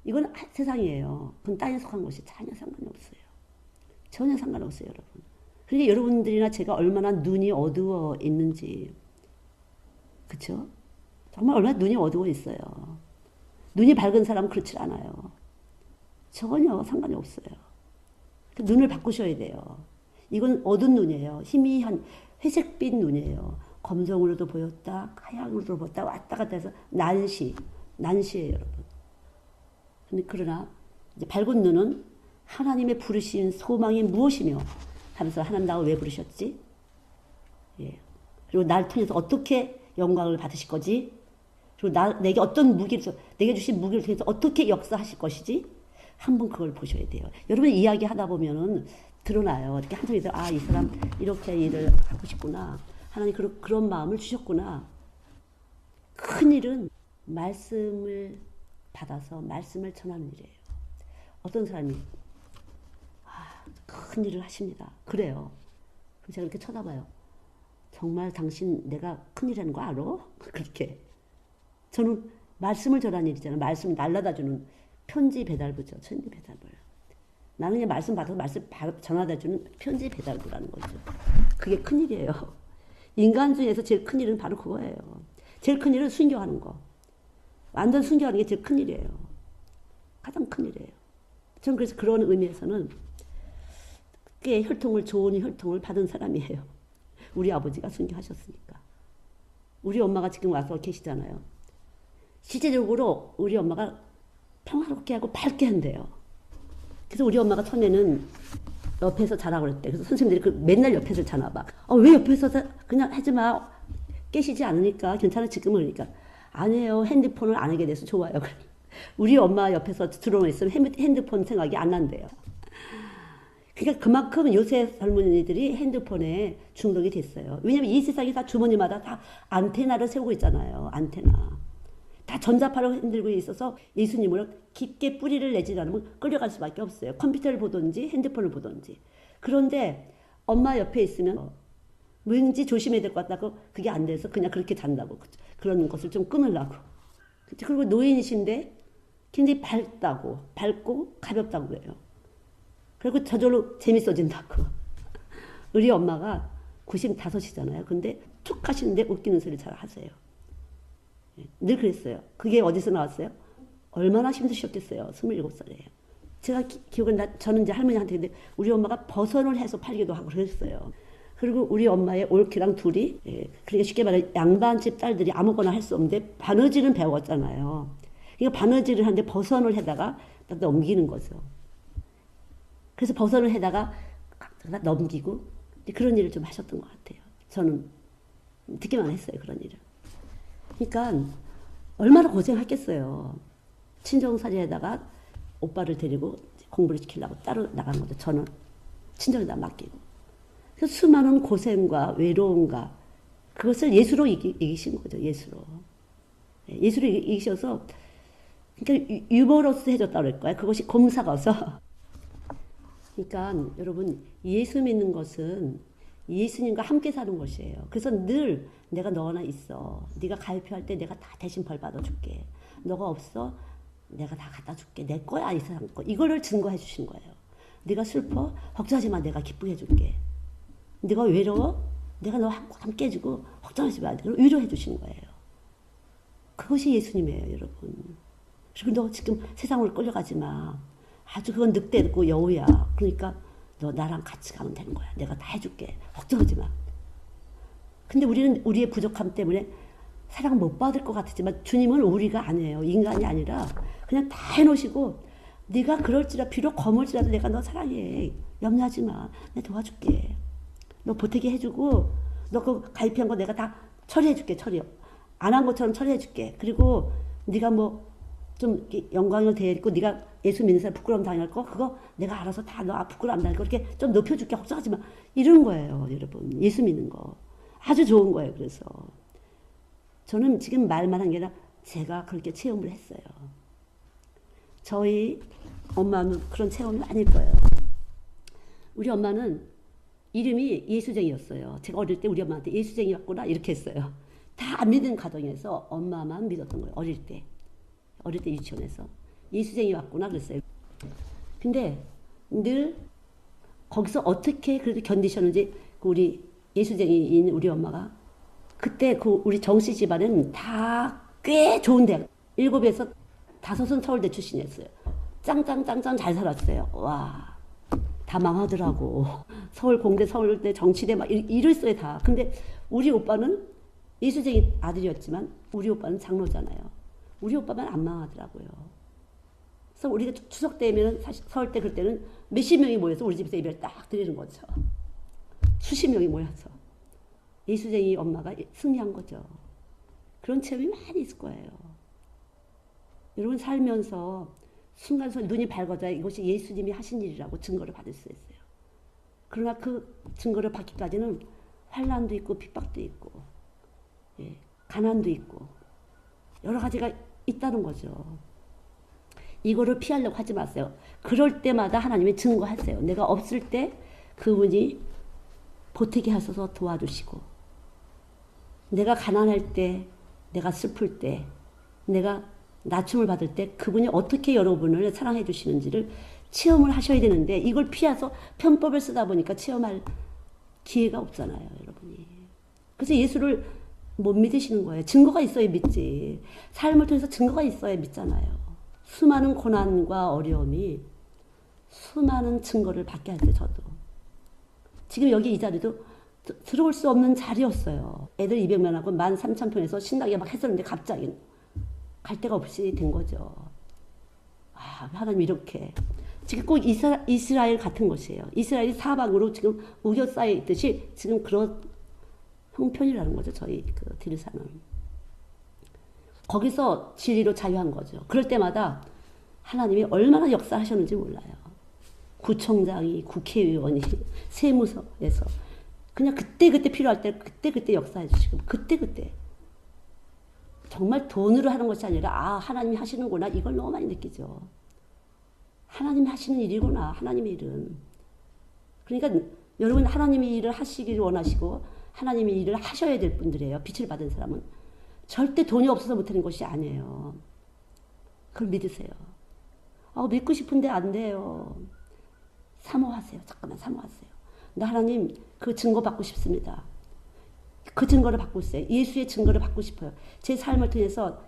이건 세상이에요. 그건 땅에 속한 것이 전혀 상관이 없어요. 전혀 상관없어요 여러분. 그러니까 여러분들이나 제가 얼마나 눈이 어두워 있는지 그쵸? 정말 얼마나 눈이 어두워 있어요. 눈이 밝은 사람은 그렇지 않아요. 전혀 상관이 없어요. 눈을 바꾸셔야 돼요. 이건 어두운 눈이에요. 희미한 회색빛 눈이에요. 검정으로도 보였다 하얀으로도 보였다 왔다 갔다 해서 난시예요 여러분. 그러나 이제 밝은 눈은 하나님의 부르신 소망이 무엇이며 하면서 하나님 나 왜 부르셨지? 예. 그리고 날 통해서 어떻게 영광을 받으실 거지? 그리고 내게 어떤 내게 주신 무기를 통해서 어떻게 역사하실 것이지? 한번 그걸 보셔야 돼요. 여러분 이야기 하다 보면은 드러나요. 이렇게 한쪽에서 이 사람 이렇게 일을 하고 싶구나. 하나님 그런 마음을 주셨구나. 큰 일은 말씀을 받아서 말씀을 전하는 일이에요. 어떤 사람이 큰 일을 하십니다. 그래요. 그럼 제가 이렇게 쳐다봐요. 정말 당신 내가 큰일하는 거 알아? 그렇게. 저는 말씀을 전하는 일이잖아요. 말씀 날라다 주는 편지 배달부죠. 편지 배달부. 나는 그냥 말씀 받아서 말씀 전하다 주는 편지 배달부라는 거죠. 그게 큰일이에요. 인간 중에서 제일 큰일은 바로 그거예요. 제일 큰일은 순교하는 거. 완전 순교하는 게 제일 큰일이에요. 가장 큰일이에요. 저는 그래서 그런 의미에서는 꽤 좋은 혈통을 받은 사람이에요. 우리 아버지가 순교하셨으니까. 우리 엄마가 지금 와서 계시잖아요. 실제적으로 우리 엄마가 평화롭게 하고 밝게 한대요. 그래서 우리 엄마가 처음에는 옆에서 자라고 그랬대. 그래서 선생님들이 맨날 옆에서 자나 봐. 왜 옆에서 그냥 하지 마. 깨시지 않으니까 괜찮아 지금은 그러니까. 아니에요. 핸드폰을 안 하게 돼서 좋아요. 우리 엄마 옆에서 들어오면 있으면 핸드폰 생각이 안 난대요. 그러니까 그만큼 요새 젊은이들이 핸드폰에 중독이 됐어요. 왜냐면 이 세상이 다 주머니마다 다 안테나를 세우고 있잖아요. 안테나. 다 전자파로 흔들고 있어서 예수님으로 깊게 뿌리를 내지 않으면 끌려갈 수밖에 없어요. 컴퓨터를 보든지 핸드폰을 보든지. 그런데 엄마 옆에 있으면 왠지 조심해야 될 것 같다고 그게 안 돼서 그냥 그렇게 잔다고. 그런 것을 좀 끊으려고. 그리고 노인이신데 굉장히 밝고 가볍다고 그래요. 그리고 저절로 재밌어진다고. 우리 엄마가 95이잖아요. 근데 툭 하시는데 웃기는 소리 잘 하세요. 늘 그랬어요. 그게 어디서 나왔어요? 얼마나 힘드셨겠어요. 27살이에요. 제가 저는 이제 할머니한테 근데 우리 엄마가 버선을 해서 팔기도 하고 그랬어요. 그리고 우리 엄마의 올케랑 둘이, 그러니까 쉽게 말해 양반집 딸들이 아무거나 할 수 없는데 바느질은 배웠잖아요. 그러니까 바느질을 하는데 버선을 해다가 넘기는 거죠. 그래서 버선을 해다가 넘기고 그런 일을 좀 하셨던 것 같아요. 저는 듣기만 했어요. 그런 일을. 그러니까 얼마나 고생했겠어요. 친정살이에다가 오빠를 데리고 공부를 시키려고 따로 나간 거죠. 저는 친정에다 맡기고. 그래서 수많은 고생과 외로움과 그것을 예수로 이기신 거죠. 예수로. 예수로 이기셔서 그러니까 유머러스 해줬다고 그럴 거예요. 그것이 공사가서. 그러니까 여러분 예수 믿는 것은 예수님과 함께 사는 것이에요. 그래서 늘 내가 너 하나 있어. 네가 가입할 때 내가 다 대신 벌 받아줄게. 너가 없어? 내가 다 갖다 줄게. 내 거야 이 세상 거. 이거를 증거해 주신 거예요. 네가 슬퍼? 걱정하지 마. 내가 기쁘게 해줄게. 네가 외로워? 내가 너와 함께 해주고 걱정하지 마. 위로해 주신 거예요. 그것이 예수님이에요, 여러분. 그리고 너 지금 세상으로 끌려가지 마. 아주 그건 늑대고 여우야. 그러니까 너 나랑 같이 가면 되는 거야. 내가 다 해줄게. 걱정하지 마. 근데 우리는 우리의 부족함 때문에 사랑 못 받을 것 같지만 주님은 우리가 아니에요. 인간이 아니라 그냥 다 해놓으시고 네가 그럴지라 비록 거물지라도 내가 너 사랑해. 염려하지 마. 내가 도와줄게. 너 보태게 해주고 너 그 가입한 거 내가 다 처리해줄게. 처리. 안 한 것처럼 처리해줄게. 그리고 네가 뭐 좀 영광을 대했고 네가 예수 믿는 사람 부끄러움 당할 거 그거 내가 알아서 다 너 부끄러움 안 당할 거 그렇게 좀 높여줄게. 걱정하지 마. 이런 거예요, 여러분. 예수 믿는 거. 아주 좋은 거예요. 그래서 저는 지금 말만 한 게 아니라 제가 그렇게 체험을 했어요. 저희 엄마는 그런 체험이 아닐 거예요. 우리 엄마는 이름이 예수쟁이였어요. 제가 어릴 때 우리 엄마한테 예수쟁이 왔구나 이렇게 했어요. 다 안 믿는 가정에서 엄마만 믿었던 거예요. 어릴 때 유치원에서 예수쟁이 왔구나 그랬어요. 근데 늘 거기서 어떻게 그래도 견디셨는지 우리 예수쟁이인 우리 엄마가 그때 그 우리 정씨 집안은 다 꽤 좋은 대학 7에서 5은 서울대 출신이었어요. 짱짱짱짱 잘 살았어요. 와, 다 망하더라고. 서울 공대, 서울대, 정치대 막 이랬어요 다. 근데 우리 오빠는 예수쟁이 아들이었지만 우리 오빠는 장로잖아요. 우리 오빠만 안 망하더라고요. 그래서 우리가 추석 때면 사실 서울 때 그럴 때는 몇십 명이 모여서 우리 집에서 예배를 딱 드리는 거죠. 수십 명이 모여서. 예수쟁이 엄마가 승리한 거죠. 그런 체험이 많이 있을 거예요. 여러분 살면서 순간순간 눈이 밝아져야 이것이 예수님이 하신 일이라고 증거를 받을 수 있어요. 그러나 그 증거를 받기까지는 환난도 있고 핍박도 있고 가난도 있고 여러 가지가 있다는 거죠. 이거를 피하려고 하지 마세요. 그럴 때마다 하나님이 증거하세요. 내가 없을 때 그분이 보태게 하셔서 도와주시고 내가 가난할 때 내가 슬플 때 내가 낮춤을 받을 때 그분이 어떻게 여러분을 사랑해 주시는지를 체험을 하셔야 되는데 이걸 피해서 편법을 쓰다 보니까 체험할 기회가 없잖아요, 여러분이. 그래서 예수를 못 믿으시는 거예요. 증거가 있어야 믿지. 삶을 통해서 증거가 있어야 믿잖아요. 수많은 고난과 어려움이 수많은 증거를 받게 할 때 저도. 지금 여기 이 자리도 들어올 수 없는 자리였어요. 애들 200명하고 13,000평에서 신나게 막 했었는데 갑자기 갈 데가 없이 된 거죠. 아, 하나님 이렇게. 지금 꼭 이스라엘 같은 것이에요. 이스라엘이 사방으로 지금 우겨싸여 있듯이 지금 그런 형편이라는 거죠. 저희 그 디르사는. 거기서 진리로 자유한 거죠. 그럴 때마다 하나님이 얼마나 역사하셨는지 몰라요. 구청장이, 국회의원이, 세무서에서 그냥 그때그때 필요할 때 그때그때 역사해 주시고 그때그때 정말 돈으로 하는 것이 아니라 아 하나님이 하시는구나 이걸 너무 많이 느끼죠. 하나님이 하시는 일이구나 하나님의 일은. 그러니까 여러분 하나님이 일을 하시기를 원하시고 하나님이 일을 하셔야 될 분들이에요. 빛을 받은 사람은. 절대 돈이 없어서 못하는 것이 아니에요. 그걸 믿으세요. 믿고 싶은데 안 돼요. 사모하세요. 잠깐만 사모하세요. 나 하나님 그 증거 받고 싶습니다. 그 증거를 받고 있어요. 예수의 증거를 받고 싶어요. 제 삶을 통해서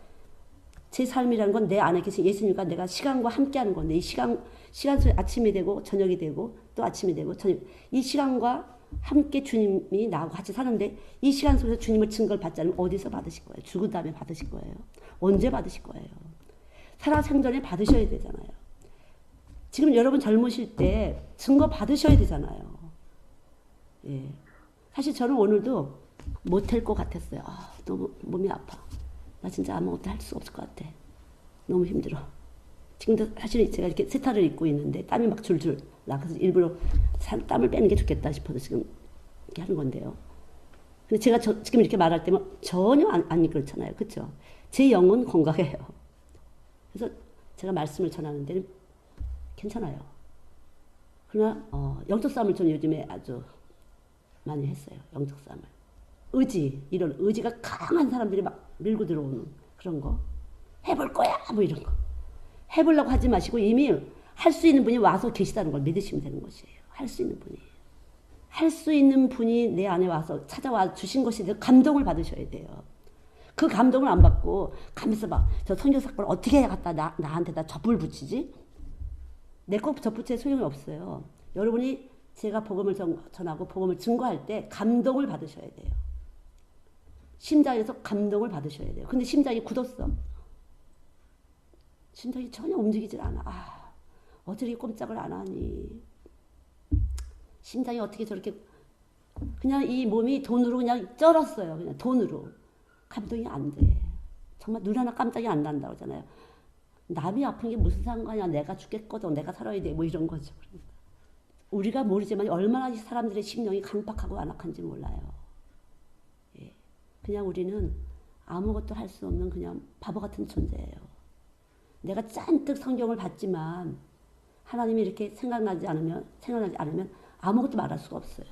제 삶이라는 건 내 안에 계신 예수님과 내가 시간과 함께하는 건데 이 시간 속에 아침이 되고 저녁이 되고 또 아침이 되고 저녁 이 시간과 함께 주님이 나하고 같이 사는데 이 시간 속에서 주님을 증거를 받지 않으면 어디서 받으실 거예요? 죽은 다음에 받으실 거예요. 언제 받으실 거예요? 살아생전에 받으셔야 되잖아요. 지금 여러분 젊으실 때 증거 받으셔야 되잖아요. 예. 사실 저는 오늘도 못할 것 같았어요. 너무 몸이 아파. 나 진짜 아무것도 할 수 없을 것 같아. 너무 힘들어. 지금도 사실 제가 이렇게 세타를 입고 있는데 땀이 막 줄줄 나. 그래서 일부러 땀을 빼는 게 좋겠다 싶어서 지금 이렇게 하는 건데요. 근데 제가 지금 이렇게 말할 때면 전혀 안 그렇잖아요. 그렇죠? 제 영은 건강해요. 그래서 제가 말씀을 전하는 데는 괜찮아요. 그러나 영적 싸움을 저는 요즘에 아주 많이 했어요. 영적 싸움을. 이런 의지가 강한 사람들이 막 밀고 들어오는 그런 거. 해볼 거야! 뭐 이런 거. 해보려고 하지 마시고 이미 할 수 있는 분이 와서 계시다는 걸 믿으시면 되는 것이에요. 할 수 있는 분이. 할 수 있는 분이 내 안에 와서 찾아와 주신 것에 대해서 감동을 받으셔야 돼요. 그 감동을 안 받고 가면서 막 저 선교 사건을 어떻게 갖다 나한테다 접을 붙이지? 내 거 접붙일 소용이 없어요. 여러분이 제가 복음을 전하고 복음을 증거할 때 감동을 받으셔야 돼요. 심장에서 감동을 받으셔야 돼요. 근데 심장이 굳었어. 심장이 전혀 움직이질 않아. 어떻게 꼼짝을 안 하니? 심장이 어떻게 저렇게 그냥 이 몸이 돈으로 그냥 쩔었어요. 그냥 돈으로. 감동이 안 돼. 정말 눈 하나 깜짝이 안 난다고 하잖아요. 남이 아픈 게 무슨 상관이야. 내가 죽겠거든. 내가 살아야 돼. 뭐 이런 거죠. 우리가 모르지만 얼마나 사람들의 심령이 강팍하고 안악한지 몰라요. 예. 그냥 우리는 아무것도 할 수 없는 그냥 바보 같은 존재예요. 내가 잔뜩 성경을 봤지만 하나님이 이렇게 생각나지 않으면 아무것도 말할 수가 없어요.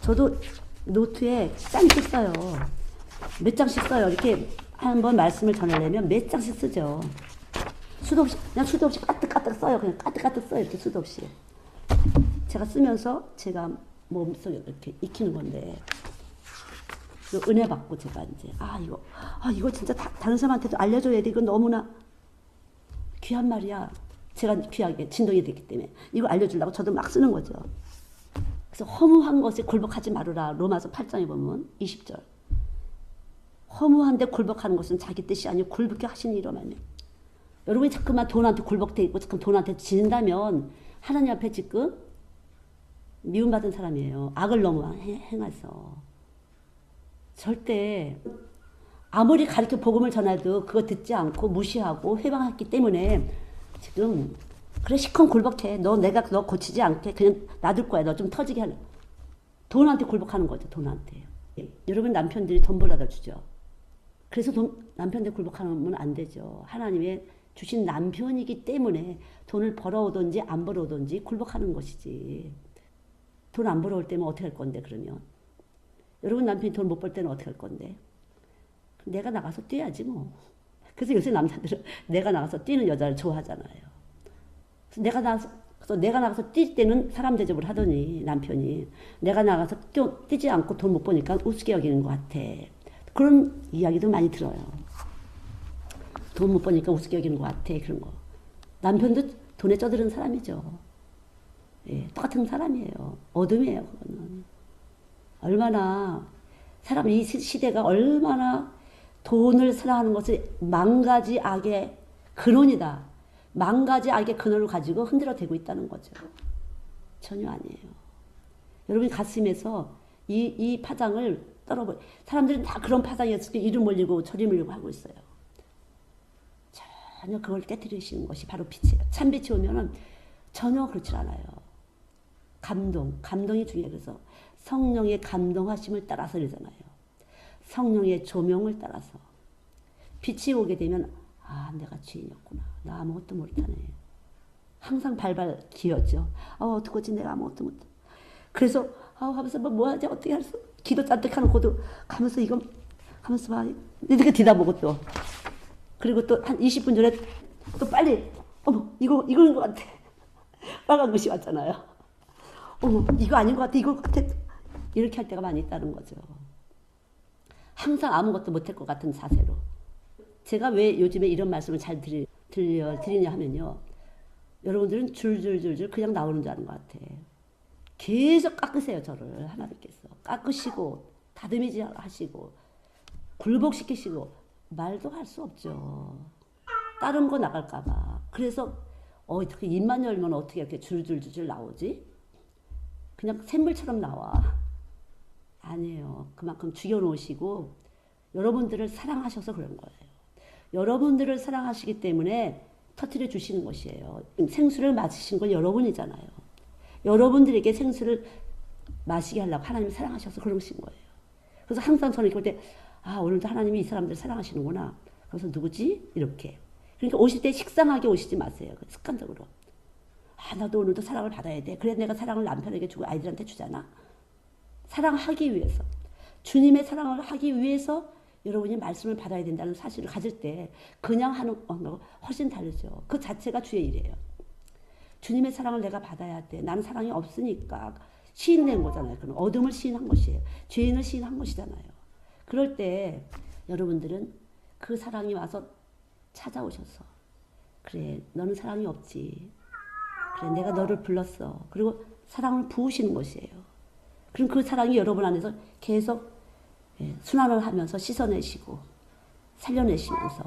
저도 노트에 잔뜩 써요. 몇 장씩 써요. 이렇게 한번 말씀을 전하려면 몇 장씩 쓰죠. 수도 없이 까뜩까뜩 써요. 그냥 까뜩까뜩 써요. 이렇게 수도 없이. 제가 쓰면서 제가 몸속에 이렇게 익히는 건데 은혜 받고 제가 이제 이거 진짜 다른 사람한테도 알려줘야 돼. 이건 너무나 귀한 말이야. 제가 귀하게 진동이 됐기 때문에 이거 알려주려고 저도 막 쓰는 거죠. 그래서 허무한 것에 굴복하지 말으라. 로마서 8장에 보면 20절. 허무한데 굴복하는 것은 자기 뜻이 아니고 굴복해 하시는 이로 말이에요. 여러분이 자꾸만 돈한테 굴복돼 있고 자꾸 돈한테 지는다면 하나님 앞에 지금 미움받은 사람이에요. 악을 너무 행해서. 절대 아무리 가르쳐 복음을 전해도 그거 듣지 않고 무시하고 회방했기 때문에 지금 그래 시컨 굴복해. 너 고치지 않게 그냥 놔둘 거야. 너 좀 터지게 하려. 돈한테 굴복하는 거죠. 돈한테. 여러분 남편들이 돈 벌어다 주죠. 그래서 남편들 굴복하면 안 되죠. 하나님의 주신 남편이기 때문에 돈을 벌어오든지 안 벌어오든지 굴복하는 것이지. 돈 안 벌어올 때면 어떻게 할 건데 그러면. 여러분 남편이 돈 못 벌 때는 어떻게 할 건데. 내가 나가서 뛰어야지 뭐. 그래서 요새 남자들은 내가 나가서 뛰는 여자를 좋아하잖아요. 그래서 내가 나가서 뛸 때는 사람 대접을 하더니 남편이 내가 나가서 뛰지 않고 돈 못 버니까 우습게 여기는 것 같아. 그런 이야기도 많이 들어요. 돈 못 버니까 우습게 여기는 것 같아. 그런 거. 남편도 돈에 쩌드는 사람이죠. 예, 똑같은 사람이에요. 어둠이에요. 그거는. 얼마나 이 시대가 얼마나 돈을 사랑하는 것이 만가지 악의 근원이다. 만가지 악의 근원을 가지고 흔들어대고 있다는 거죠. 전혀 아니에요. 여러분 가슴에서 이 파장을 떨어버려. 사람들은 다 그런 파장이었을 때 이리 몰리고 저리 몰리고 하고 있어요. 전혀 그걸 깨뜨리시는 것이 바로 빛이에요. 참빛이 오면은 전혀 그렇지 않아요. 감동이 중요해요. 그래서 성령의 감동하심을 따라서 이러잖아요. 성령의 조명을 따라서. 빛이 오게 되면 내가 죄인이었구나. 나 아무것도 못하네. 항상 발발 기었죠. 어떡하지 내가 아무것도 못해. 그래서 하면서 뭐 하지 어떻게 할 수. 기도 잔뜩 해놓고도 가면서 이거 하면서 막 이렇게 뒤다보고 또 그리고 또 한 20분 전에 또 빨리 이거인 것 같아. 빨간 글씨 왔잖아요. 이거 아닌 것 같아. 이거 같아. 이렇게 할 때가 많이 있다는 거죠. 항상 아무것도 못할 것 같은 자세로. 제가 왜 요즘에 이런 말씀을 잘 드리냐 하면요. 여러분들은 줄줄줄줄 그냥 나오는 줄 아는 것 같아. 계속 깎으세요, 저를. 하나님께서. 깎으시고, 다듬이지 하시고, 굴복시키시고, 말도 할 수 없죠. 다른 거 나갈까봐. 그래서, 어떻게 입만 열면 어떻게 이렇게 줄줄줄줄 나오지? 그냥 샘물처럼 나와. 아니에요. 그만큼 죽여놓으시고, 여러분들을 사랑하셔서 그런 거예요. 여러분들을 사랑하시기 때문에 터뜨려 주시는 것이에요. 생수를 마시신 건 여러분이잖아요. 여러분들에게 생수를 마시게 하려고 하나님이 사랑하셔서 그러신 거예요. 그래서 항상 저는 이럴 때 오늘도 하나님이 이 사람들 사랑하시는구나. 그래서 누구지? 이렇게. 그러니까 오실 때 식상하게 오시지 마세요. 습관적으로. 나도 오늘도 사랑을 받아야 돼. 그래 내가 사랑을 남편에게 주고 아이들한테 주잖아. 사랑하기 위해서. 주님의 사랑을 하기 위해서 여러분이 말씀을 받아야 된다는 사실을 가질 때 그냥 하는 거 훨씬 다르죠. 그 자체가 주의 일이에요. 주님의 사랑을 내가 받아야 돼. 나는 사랑이 없으니까 시인된 거잖아요. 그럼 어둠을 시인한 것이에요. 죄인을 시인한 것이잖아요. 그럴 때 여러분들은 그 사랑이 와서 찾아오셔서 그래 너는 사랑이 없지. 그래 내가 너를 불렀어. 그리고 사랑을 부으시는 것이에요. 그럼 그 사랑이 여러분 안에서 계속 순환을 하면서 씻어내시고 살려내시면서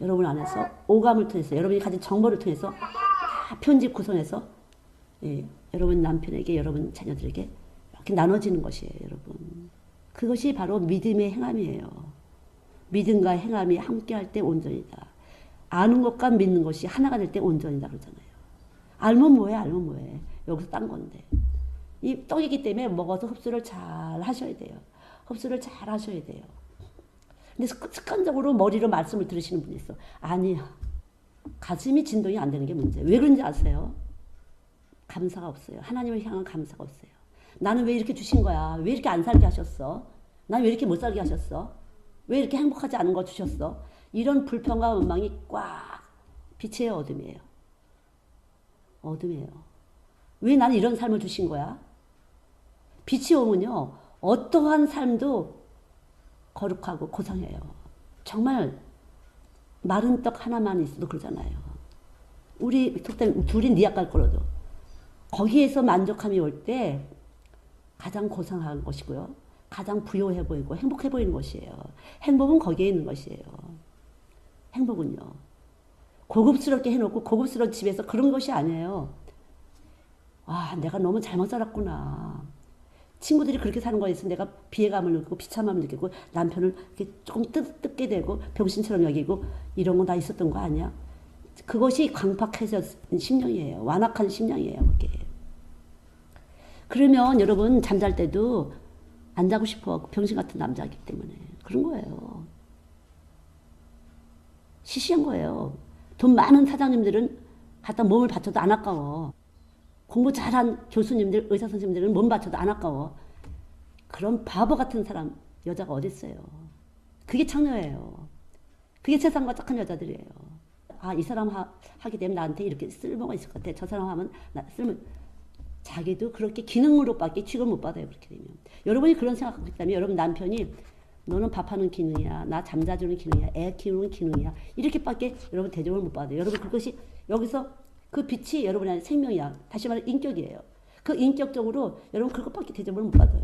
여러분 안에서 오감을 통해서 여러분이 가진 정보를 통해서 다 편집 구성해서 여러분 남편에게 여러분 자녀들에게 이렇게 나눠지는 것이에요. 여러분. 그것이 바로 믿음의 행함이에요. 믿음과 행함이 함께할 때 온전이다. 아는 것과 믿는 것이 하나가 될 때 온전이다 그러잖아요. 알면 뭐해 알면 뭐해. 여기서 딴 건데. 이 떡이기 때문에 먹어서 흡수를 잘 하셔야 돼요. 흡수를 잘 하셔야 돼요. 근데 습관적으로 머리로 말씀을 들으시는 분이 있어. 아니야. 가슴이 진동이 안 되는 게 문제예요. 왜 그런지 아세요? 감사가 없어요. 하나님을 향한 감사가 없어요. 나는 왜 이렇게 주신 거야? 왜 이렇게 안 살게 하셨어? 난 왜 이렇게 못 살게 하셨어? 왜 이렇게 행복하지 않은 거 주셨어? 이런 불평과 원망이 꽉 빛이에요, 어둠이에요? 어둠이에요. 왜 나는 이런 삶을 주신 거야? 빛이 오면요. 어떠한 삶도 거룩하고 고상해요. 정말 마른 떡 하나만 있어도 그러잖아요. 우리 속담 둘이 니약 갈 거라도 거기에서 만족함이 올 때 가장 고상한 것이고요. 가장 부요해 보이고 행복해 보이는 것이에요. 행복은 거기에 있는 것이에요. 행복은요. 고급스럽게 해놓고 고급스러운 집에서 그런 것이 아니에요. 내가 너무 잘못 살았구나. 친구들이 그렇게 사는 거에 있어 내가 비애감을 느끼고 비참함을 느끼고 남편을 이렇게 조금 뜯게 되고 병신처럼 여기고 이런 거 다 있었던 거 아니야? 그것이 강팍해진 심령이에요. 완악한 심령이에요. 그게. 그러면 여러분 잠잘 때도 안 자고 싶어. 병신 같은 남자이기 때문에. 그런 거예요. 시시한 거예요. 돈 많은 사장님들은 갖다 몸을 바쳐도 안 아까워. 공부 잘한 교수님들, 의사 선생님들은 몸 바쳐도 안 아까워. 그런 바보 같은 사람, 여자가 어딨어요. 그게 창녀예요. 그게 세상과 착한 여자들이에요. 이 사람 하게 되면 나한테 이렇게 쓸모가 있을 것 같아. 저 사람 하면 자기도 그렇게 기능으로밖에 취급을 못 받아요. 그렇게 되면. 여러분이 그런 생각하고 있다면 여러분 남편이 너는 밥하는 기능이야. 나 잠자주는 기능이야. 애 키우는 기능이야. 이렇게밖에 여러분 대접을 못 받아요. 여러분 그것이 여기서 그 빛이 여러분 안에 생명이야. 다시 말해 인격이에요. 그 인격적으로 여러분 그것밖에 대접을 못 받아요.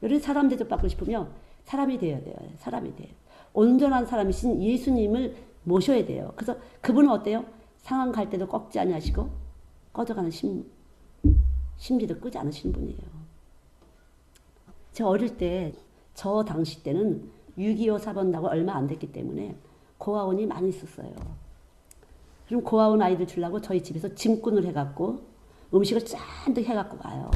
여러분 사람 대접받고 싶으면 사람이 되어야 돼요. 사람이 돼요. 온전한 사람이신 예수님을 모셔야 돼요. 그래서 그분은 어때요? 상황 갈 때도 꺾지 아니하시고 꺼져가는 심지도 끄지 않으시는 분이에요. 제가 어릴 때 저 당시 때는 6.25 사건 나고 얼마 안 됐기 때문에 고아원이 많이 있었어요. 그럼 고아원 아이들 주려고 저희 집에서 짐꾼을 해갖고 음식을 잔뜩 해갖고 와요.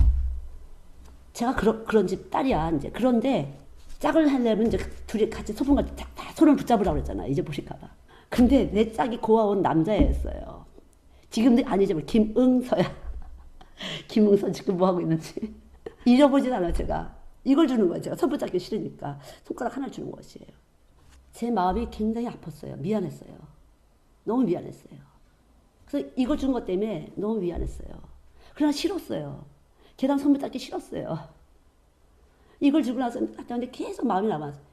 제가 그런 집 딸이야 이제. 그런데 짝을 하려면 이제 둘이 같이 소풍 갈 때 다 손을 붙잡으라고 그랬잖아. 잊어버릴까 봐. 근데 내 짝이 고아온 남자였어요. 지금도 안 잊어버려. 김응서야. 김응서 지금 뭐하고 있는지. 잃어버리진 않아요, 제가. 이걸 주는 거예요. 제가 손 붙잡기 싫으니까. 손가락 하나를 주는 것이에요. 제 마음이 굉장히 아팠어요. 미안했어요. 너무 미안했어요. 그래서 이걸 준 것 때문에 너무 미안했어요. 그러나 싫었어요. 걔랑 손 붙잡기 싫었어요. 이걸 주고 나서 근데 계속 마음이 남았어요.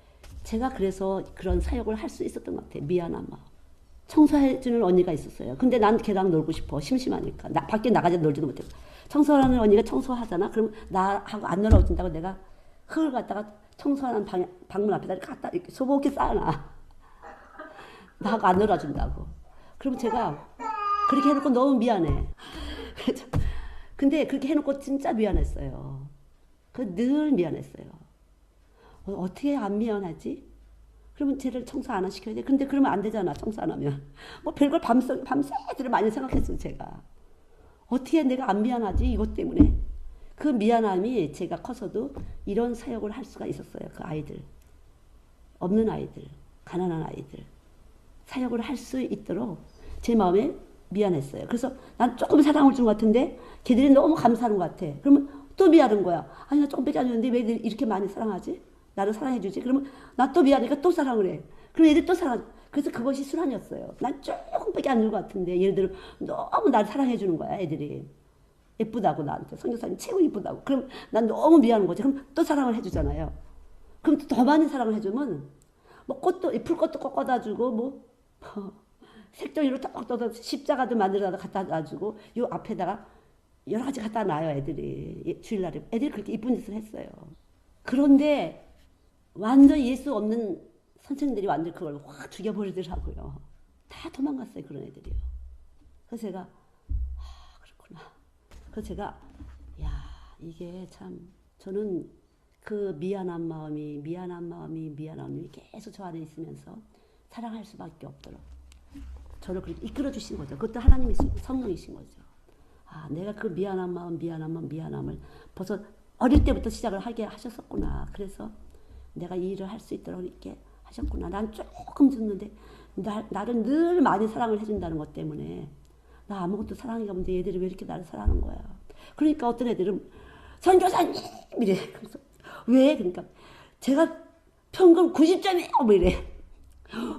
제가 그래서 그런 사역을 할 수 있었던 것 같아요. 미안한 마음. 청소해주는 언니가 있었어요. 근데 난 걔랑 놀고 싶어. 심심하니까. 밖에 나가지 놀지도 못해요. 청소하는 언니가 청소하잖아. 그럼 나하고 안 놀아준다고 내가 흙을 갖다가 청소하는 방문 앞에다 갖다 이렇게 소복히 쌓아놔. 나하고 안 놀아준다고. 그럼 제가 그렇게 해놓고 너무 미안해. 근데 그렇게 해놓고 진짜 미안했어요. 늘 미안했어요. 어떻게 안 미안하지? 그러면 쟤를 청소 안 시켜야 돼. 근데 그러면 안 되잖아. 청소 안 하면. 뭐 별걸 밤새들 많이 생각했어요. 제가. 어떻게 내가 안 미안하지? 이것 때문에. 그 미안함이 제가 커서도 이런 사역을 할 수가 있었어요. 그 아이들. 없는 아이들. 가난한 아이들. 사역을 할 수 있도록 제 마음에 미안했어요. 그래서 난 조금 사랑을 준 것 같은데 걔들이 너무 감사하는 것 같아. 그러면 또 미안한 거야. 아니 나 조금밖에 안 줬는데 왜 이렇게 많이 사랑하지? 나를 사랑해 주지? 그러면 나 또 미안하니까 또 사랑을 해. 그럼 얘들 또 사랑. 그래서 그것이 순환이었어요. 난 조금밖에 안 준 것 같은데 얘들은 너무 나를 사랑해 주는 거야. 애들이. 예쁘다고 나한테. 성교사님 최고 예쁘다고. 그럼 난 너무 미안한 거지. 그럼 또 사랑을 해주잖아요. 그럼 더 많이 사랑을 해주면 뭐 꽃도 풀꽃도 꺾어다 주고 뭐 색종이로 톡 떠서 십자가도 만들어다 갖다 놔주고 요 앞에다가 여러 가지 갖다 놔요. 애들이. 주일날에. 애들이 그렇게 이쁜 짓을 했어요. 그런데 완전 예수 없는 선생님들이 완전 그걸 확 죽여버리더라고요. 다 도망갔어요. 그런 애들이요. 그래서 제가 그렇구나. 그래서 제가 이게 참 저는 그 미안한 마음이 계속 저 안에 있으면서 사랑할 수밖에 없도록 저를 그렇게 이끌어 주신 거죠. 그것도 하나님이 성령이신 거죠. 내가 그 미안한 마음을 벌써 어릴 때부터 시작을 하게 하셨었구나. 그래서 내가 이 일을 할 수 있도록 이렇게 하셨구나. 난 조금 줬는데 나를 늘 많이 사랑을 해준다는 것 때문에 나 아무것도 사랑이 없는데 얘들이 왜 이렇게 나를 사랑하는 거야. 그러니까 어떤 애들은 선교사님 이래. 그래서 왜? 그러니까 제가 평균 90점이에요. 뭐 이래.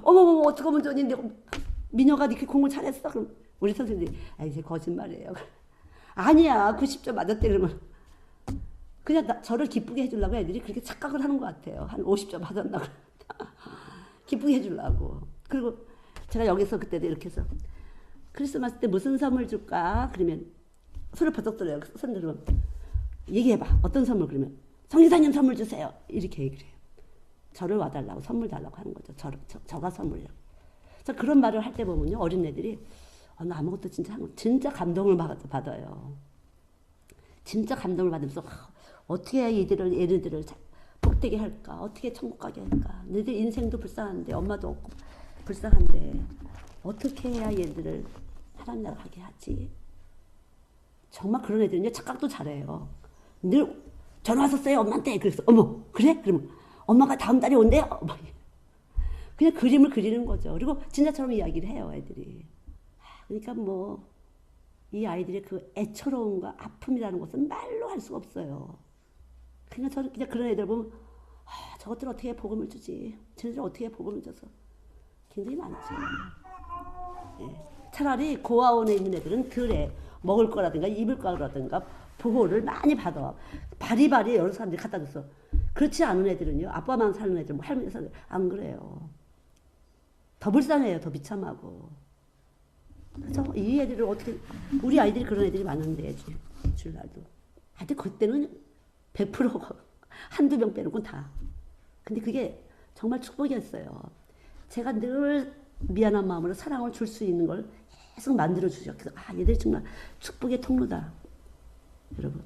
어머머머 어떻게 하면 좋니? 미녀가 이렇게 공부 잘했어. 그럼 우리 선생님들이 이제 거짓말이에요. 아니야 90점 맞았대. 그러면 그냥 저를 기쁘게 해주려고 애들이 그렇게 착각을 하는 것 같아요. 한 50점 받았나 기쁘게 해주려고. 그리고 제가 여기서 그때도 이렇게 해서 크리스마스 때 무슨 선물 줄까? 그러면 손을 버쩍 들어요. 손 들으면 얘기해봐. 어떤 선물? 그러면 성기사님 선물 주세요. 이렇게 얘기를 해요. 저를 와달라고 선물 달라고 하는 거죠. 저가 선물이라고. 그래서 그런 말을 할 때 보면요. 어린애들이 나 아무것도 진짜 감동을 받아요. 진짜 감동을 받으면서 어떻게 얘네들을 복되게 할까? 어떻게 천국 가게 할까? 너희들 인생도 불쌍한데 엄마도 없고 불쌍한데 어떻게 해야 얘들을 하나님 나라 가게 하지? 정말 그런 애들은요. 착각도 잘해요. 늘 전화 왔었어요 엄마한테. 그래서 어머 그래? 그러면 엄마가 다음 달에 온대요. 그냥 그림을 그리는 거죠. 그리고 진짜처럼 이야기를 해요 애들이. 그러니까 뭐 이 아이들의 그 애처로움과 아픔이라는 것은 말로 할 수가 없어요. 그냥 저는 그냥 그런 애들 보면 저것들 어떻게 복음을 주지? 쟤네들 어떻게 복음을 줘서 굉장히 많죠. 예. 차라리 고아원에 있는 애들은 덜에 먹을 거라든가 입을 거라든가 보호를 많이 받아. 바리바리 여러 사람들이 갖다 줬어. 그렇지 않은 애들은요. 아빠만 사는 애들, 뭐 할머니 사는 애들 안 그래요. 더 불쌍해요. 더 비참하고. 그래서 이 애들을 어떻게 우리 아이들이 그런 애들이 많은데 주일날도. 하여튼 그때는 100% 한두 명 빼놓고 다. 근데 그게 정말 축복이었어요. 제가 늘 미안한 마음으로 사랑을 줄 수 있는 걸 계속 만들어주죠. 그래서 얘들이 정말 축복의 통로다. 여러분.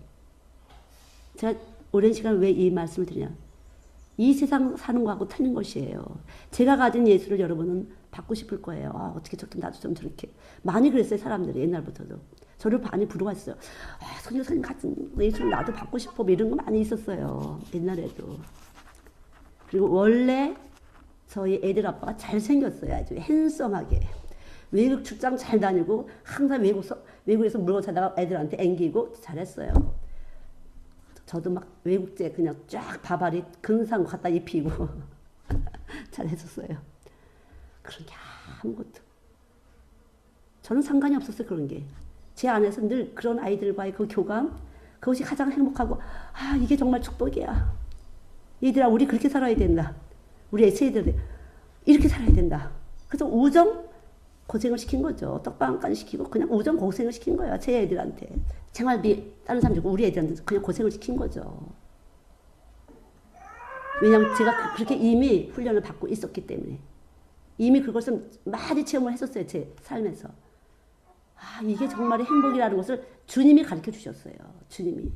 제가 오랜 시간 왜 이 말씀을 드리냐. 이 세상 사는 거하고 틀린 것이에요. 제가 가진 예수를 여러분은 받고 싶을 거예요. 어떻게 저렇게 나도 좀 저렇게. 많이 그랬어요. 사람들이 옛날부터도. 저를 많이 부러워했어요. 선교사님 같은 예수를 나도 받고 싶어. 뭐 이런 거 많이 있었어요. 옛날에도. 그리고 원래 저희 애들 아빠가 잘생겼어요. 아주 핸섬하게. 외국 출장 잘 다니고 항상 외국에서 물건 사다가 애들한테 앵기고 잘했어요. 저도 막 외국제 그냥 쫙 바바리 근사한 거 갖다 입히고 잘했었어요. 그런 게 아무것도. 저는 상관이 없었어요. 그런 게. 제 안에서 늘 그런 아이들과의 그 교감, 그것이 가장 행복하고, 아, 이게 정말 축복이야. 얘들아, 우리 그렇게 살아야 된다. 우리 애세들 이렇게 살아야 된다. 그래서 우정 고생을 시킨 거죠. 떡방까지 시키고 그냥 우정 고생을 시킨 거야. 제 애들한테. 생활비 다른 사람 주고 우리 애들한테 그냥 고생을 시킨 거죠. 왜냐하면 제가 그렇게 이미 훈련을 받고 있었기 때문에. 이미 그것을 많이 체험을 했었어요. 제 삶에서. 아, 이게 정말 행복이라는 것을 주님이 가르쳐 주셨어요. 주님이.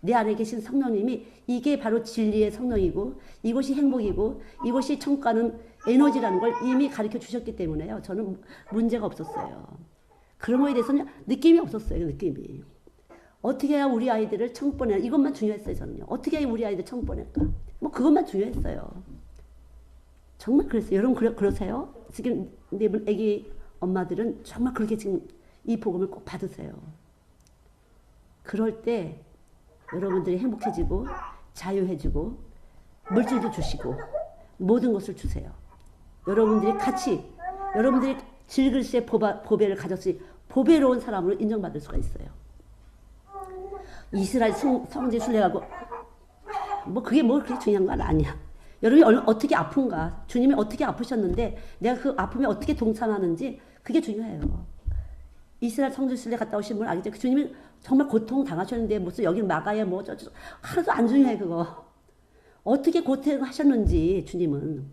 내 안에 계신 성령님이 이게 바로 진리의 성령이고 이것이 행복이고 이것이 천국 가는 에너지라는 걸 이미 가르쳐 주셨기 때문에요. 저는 문제가 없었어요. 그런 거에 대해서는 느낌이 없었어요. 느낌이. 어떻게 해야 우리 아이들을 천국 보낼까? 이것만 중요했어요. 저는요. 어떻게 해야 우리 아이들 천국 보낼까? 뭐 그것만 중요했어요. 정말 그랬어요. 여러분 그러세요? 지금 네 분 애기 엄마들은 정말 그렇게 지금 이 복음을 꼭 받으세요. 그럴 때 여러분들이 행복해지고 자유해지고 물질도 주시고 모든 것을 주세요. 여러분들이 같이 여러분들이 질글세 보배를 가졌으니 보배로운 사람으로 인정받을 수가 있어요. 이스라엘 성지 순례하고 뭐 그게 뭐 그렇게 중요한 건 아니야. 여러분이 어떻게 아픈가, 주님이 어떻게 아프셨는데 내가 그 아픔에 어떻게 동참하는지 그게 중요해요. 이스라엘 성지 순례 갔다 오신 분 알겠죠? 주님이 정말 고통 당하셨는데 무슨 여기는 마가야 뭐 어쩌고 하나도 안 중요해 그거. 어떻게 고생하셨는지 주님은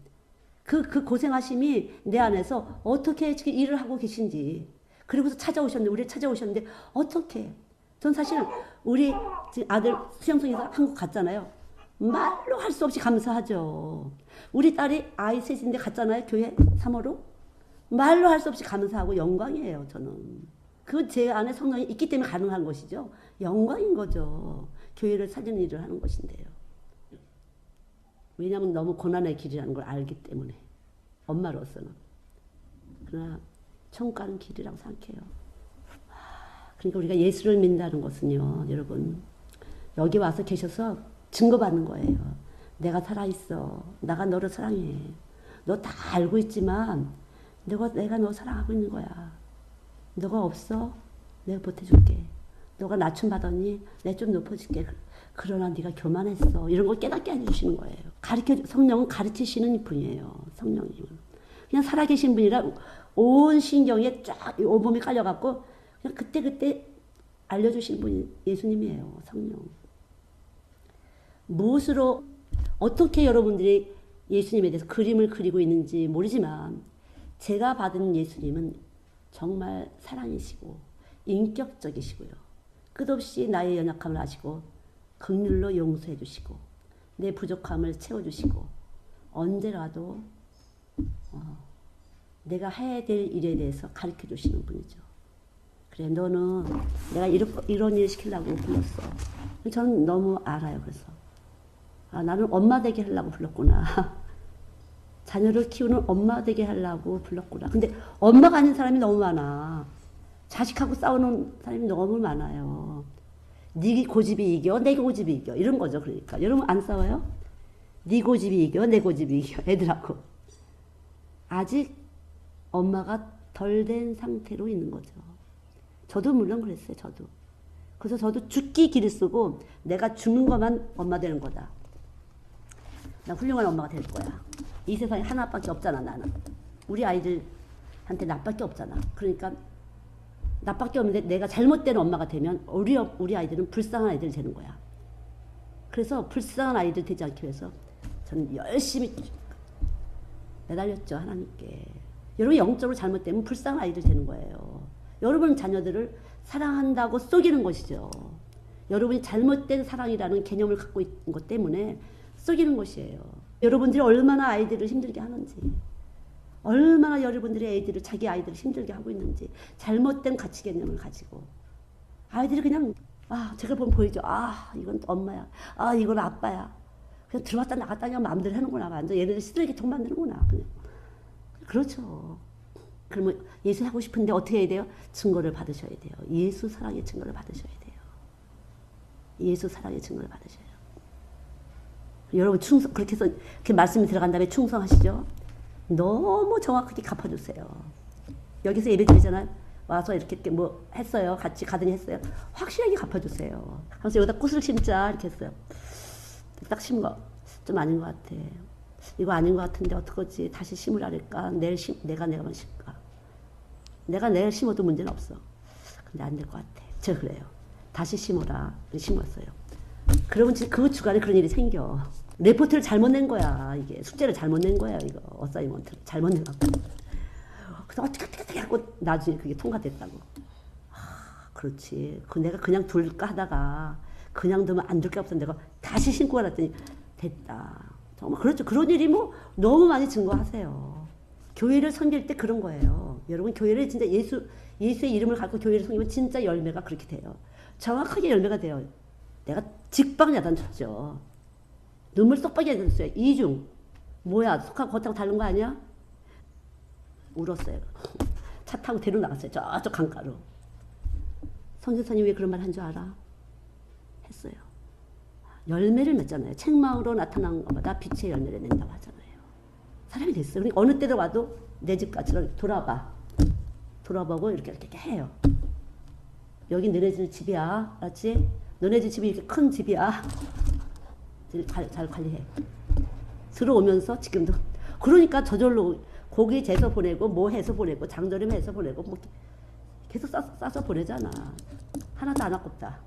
그 고생하심이 내 안에서 어떻게 지금 일을 하고 계신지 그리고서 우리를 찾아오셨는데 어떻게? 전 사실 우리 아들 수영성에서 한국 갔잖아요. 말로 할 수 없이 감사하죠. 우리 딸이 아이 셋인데 갔잖아요. 교회 3월로. 말로 할 수 없이 감사하고 영광이에요. 저는. 그건 제 안에 성령이 있기 때문에 가능한 것이죠. 영광인 거죠. 교회를 살리는 일을 하는 것인데요. 왜냐하면 너무 고난의 길이라는 걸 알기 때문에. 엄마로서는. 그러나 천국 가는 길이라고 생각해요. 그러니까 우리가 예수를 믿는다는 것은요. 여러분. 여기 와서 계셔서 증거받는 거예요. 내가 살아있어. 내가 너를 사랑해. 너 다 알고 있지만 내가 너 사랑하고 있는 거야. 너가 없어? 내가 보태줄게. 너가 낮춤 받았니? 내가 좀 높여줄게. 그러나 네가 교만했어. 이런 걸 깨닫게 해주시는 거예요. 성령은 가르치시는 분이에요. 성령님은. 그냥 살아계신 분이라 온 신경에 쫙 오범이 깔려갖고 그냥 그때 알려주신 분이 예수님이에요. 성령. 무엇으로 어떻게 여러분들이 예수님에 대해서 그림을 그리고 있는지 모르지만 제가 받은 예수님은 정말 사랑이시고 인격적이시고요. 끝없이 나의 연약함을 아시고 긍휼로 용서해 주시고 내 부족함을 채워주시고 언제라도 내가 해야 될 일에 대해서 가르쳐 주시는 분이죠. 그래 너는 내가 이런 일 시키려고 불렀어. 저는 너무 알아요. 그래서 나는 엄마 되게 하려고 불렀구나. 자녀를 키우는 엄마 되게 하려고 불렀구나. 근데 엄마가 아닌 사람이 너무 많아. 자식하고 싸우는 사람이 너무 많아요. 네 고집이 이겨, 내 고집이 이겨. 이런 거죠. 그러니까. 여러분 안 싸워요? 네 고집이 이겨, 내 고집이 이겨. 애들하고. 아직 엄마가 덜 된 상태로 있는 거죠. 저도 물론 그랬어요. 저도. 그래서 저도 죽기 길을 쓰고 내가 죽는 것만 엄마 되는 거다. 나 훌륭한 엄마가 될 거야. 이 세상에 하나밖에 없잖아 나는. 우리 아이들한테 나밖에 없잖아. 그러니까 나밖에 없는데 내가 잘못된 엄마가 되면 우리 아이들은 불쌍한 아이들이 되는 거야. 그래서 불쌍한 아이들 되지 않기 위해서 저는 열심히 매달렸죠. 하나님께. 여러분 영적으로 잘못되면 불쌍한 아이들 되는 거예요. 여러분 자녀들을 사랑한다고 속이는 것이죠. 여러분이 잘못된 사랑이라는 개념을 갖고 있는 것 때문에 속이는 것이에요. 여러분들이 얼마나 아이들을 힘들게 하는지, 얼마나 여러분들의 자기 아이들을 힘들게 하고 있는지, 잘못된 가치 개념을 가지고 아이들이 그냥 제가 보면 보이죠. 이건 엄마야. 이건 아빠야. 그냥 들어왔다 나갔다 그냥 마음대로 하는구나. 완전 얘네들 쓰레기통 만드는구나. 그냥. 그렇죠. 그러면 예수 하고 싶은데 어떻게 해야 돼요? 증거를 받으셔야 돼요. 예수 사랑의 증거를 받으셔야 돼요. 예수 사랑의 증거를 받으셔요. 여러분 충성 그렇게 해서 그 말씀이 들어간 다음에 충성하시죠. 너무 정확하게 갚아주세요. 여기서 예배 드리잖아요. 와서 이렇게 뭐 했어요. 같이 가더니 했어요. 확실하게 갚아주세요. 하면서 여기다 꽃을 심자 이렇게 했어요. 딱 심은 거 좀 아닌 것 같아. 이거 아닌 것 같은데 어떡하지? 다시 심으라 그럴까? 내가만 심을까? 내가 내일 심어도 문제는 없어. 근데 안 될 것 같아. 저 그래요. 다시 심어라. 심었어요. 그러면 그 주간에 그런 일이 생겨. 레포트를 잘못 낸 거야. 이게 숙제를 잘못 낸 거야. 이거 어사이먼트를 잘못 낸 거. 그래서 어떻게 하고 나중에 그게 통과됐다고. 그렇지. 내가 그냥 둘까 하다가 그냥 두면 안 될 게 없었는데 내가 다시 신고 갔더니 됐다. 정말 그렇죠. 그런 일이 뭐 너무 많이 증거하세요. 교회를 섬길 때 그런 거예요. 여러분 교회를 진짜 예수의 이름을 갖고 교회를 섬기면 진짜 열매가 그렇게 돼요. 정확하게 열매가 돼요. 내가 직방 야단쳤죠. 눈물 쏙박이 야단쳤어요. 이중. 뭐야 속하고 겉하고 다른 거 아니야? 울었어요. 차 타고 데리러 나갔어요. 저쪽 강가로. 선교사님 왜 그런 말 한 줄 알아? 했어요. 열매를 맺잖아요. 책망으로 나타난 것마다 빛의 열매를 낸다고 하잖아요. 사람이 됐어요. 그러니까 어느 때로 와도 내 집까지 돌아보고 이렇게 해요. 여기 너네 집이야. 알았지? 너네 집이 이렇게 큰 집이야. 잘 관리해. 들어오면서 지금도. 그러니까 저절로 고기 재서 보내고 뭐 해서 보내고 장조림 해서 보내고 뭐 계속 싸서 보내잖아. 하나도 안 아깝다.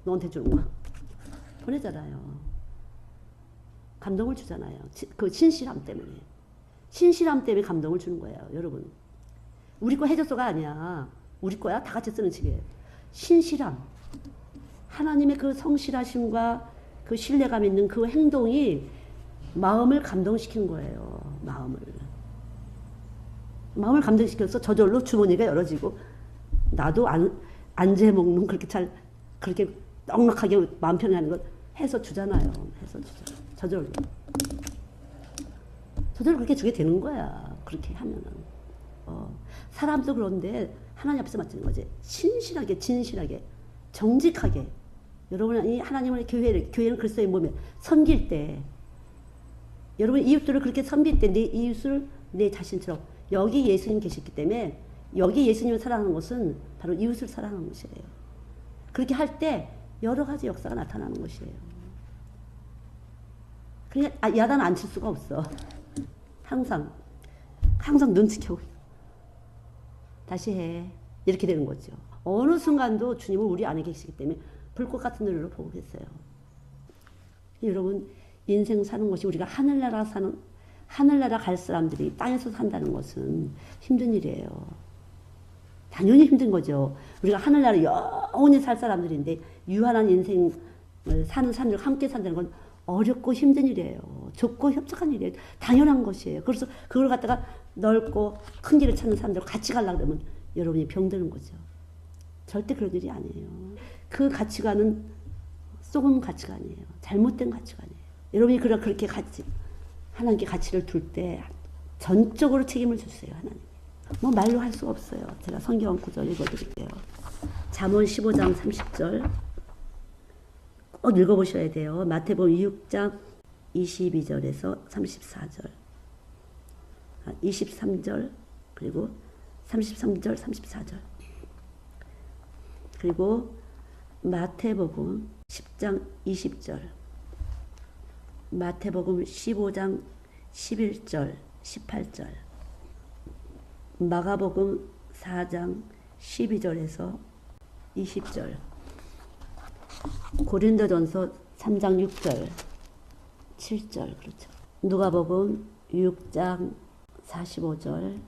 너한테 주는 거. 보내잖아요. 감동을 주잖아요. 그 신실함 때문에. 신실함 때문에 감동을 주는 거예요. 여러분. 우리 거 해줬어가 아니야. 우리 거야. 다 같이 쓰는 집이에요. 신실함. 하나님의 그 성실하심과 그 신뢰감 있는 그 행동이 마음을 감동시킨 거예요. 마음을 감동시켜서 저절로 주머니가 열어지고 나도 안 재먹는 그렇게 넉넉하게 마음 편히 하는 걸 해서 주잖아요. 저절로 그렇게 주게 되는 거야. 그렇게 하면은. 사람도 그런데 하나님 앞에서 맡기는 거지. 신실하게, 진실하게, 정직하게. 여러분이 하나님의 교회는 그리스도의 몸에 섬길 때, 여러분 이웃들을 그렇게 섬길 때 내 이웃을 내 자신처럼, 여기 예수님 계셨기 때문에 여기 예수님을 사랑하는 것은 바로 이웃을 사랑하는 것이에요. 그렇게 할 때 여러 가지 역사가 나타나는 것이에요. 그냥 야단 안 칠 수가 없어. 항상 눈치켜고 다시 해. 이렇게 되는 거죠. 어느 순간도 주님은 우리 안에 계시기 때문에 불꽃 같은 눈으로 보고 계세요. 여러분 인생 사는 것이 우리가 하늘나라 갈 사람들이 땅에서 산다는 것은 힘든 일이에요. 당연히 힘든 거죠. 우리가 하늘나라 영원히 살 사람들인데 유한한 인생을 사는 사람들과 함께 산다는 건 어렵고 힘든 일이에요. 좁고 협착한 일이에요. 당연한 것이에요. 그래서 그걸 갖다가 넓고 큰 길을 찾는 사람들과 같이 가려고 그러면 여러분이 병드는 거죠. 절대 그런 일이 아니에요. 그 가치관은 썩은 가치관이에요. 잘못된 가치관이에요. 여러분이 그렇게 하나님께 가치를 둘 때 전적으로 책임을 주세요. 하나님. 뭐 말로 할 수가 없어요. 제가 성경 구절 읽어드릴게요. 잠언 15장 30절 꼭 읽어보셔야 돼요. 마태복음 6장 22절에서 34절 23절 그리고 33절 34절 그리고 마태복음 10장 20절 마태복음 15장 11절 18절 마가복음 4장 12절에서 20절 고린도전서 3장 6절 7절 그렇죠. 누가복음 6장 45절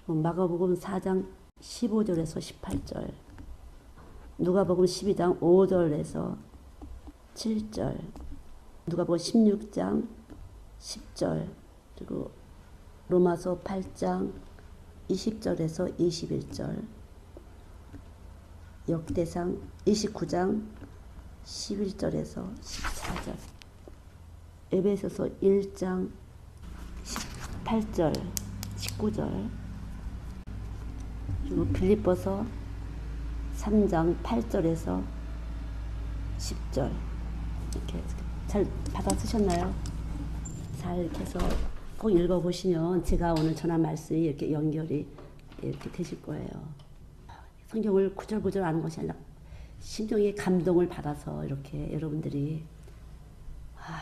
마가복음 4장 15절에서 18절 누가복음 12장 5절에서 7절 누가복음 16장 10절 그리고 로마서 8장 20절에서 21절 역대상 29장 11절에서 14절 에베소서 1장 18절, 19절, 그리고 빌립보서 3장 8절에서 10절 이렇게 잘 받아 쓰셨나요? 잘 이렇게 해서 꼭 읽어보시면 제가 오늘 전한 말씀이 이렇게 연결이 이렇게 되실 거예요. 성경을 구절구절 아는 것이 아니라 심령의 감동을 받아서 이렇게 여러분들이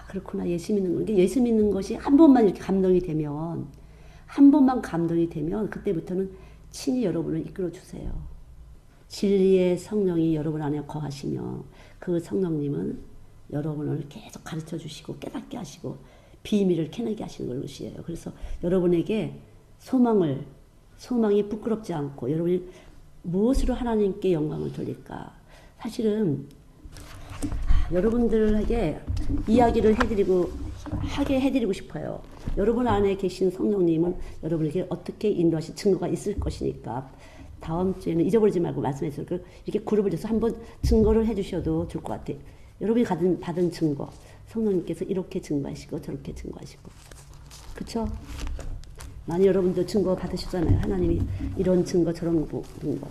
그렇구나, 예수 믿는 거. 예수 믿는 것이 한 번만 이렇게 감동이 되면, 한 번만 감동이 되면 그때부터는 친히 여러분을 이끌어 주세요. 진리의 성령이 여러분 안에 거하시며 그 성령님은 여러분을 계속 가르쳐 주시고 깨닫게 하시고 비밀을 캐내게 하시는 것이에요. 그래서 여러분에게 소망이 부끄럽지 않고 여러분이 무엇으로 하나님께 영광을 돌릴까? 사실은 여러분들에게 이야기를 하게 해드리고 싶어요. 여러분 안에 계신 성령님은 여러분에게 어떻게 인도하실 증거가 있을 것이니까 다음 주에는 잊어버리지 말고 말씀해서 이렇게 그룹을 해서 한번 증거를 해주셔도 좋을 것 같아요. 여러분이 받은 증거, 성령님께서 이렇게 증거하시고 저렇게 증거하시고, 그렇죠? 많이 여러분도 증거 받으셨잖아요. 하나님이 이런 증거 저런 증거,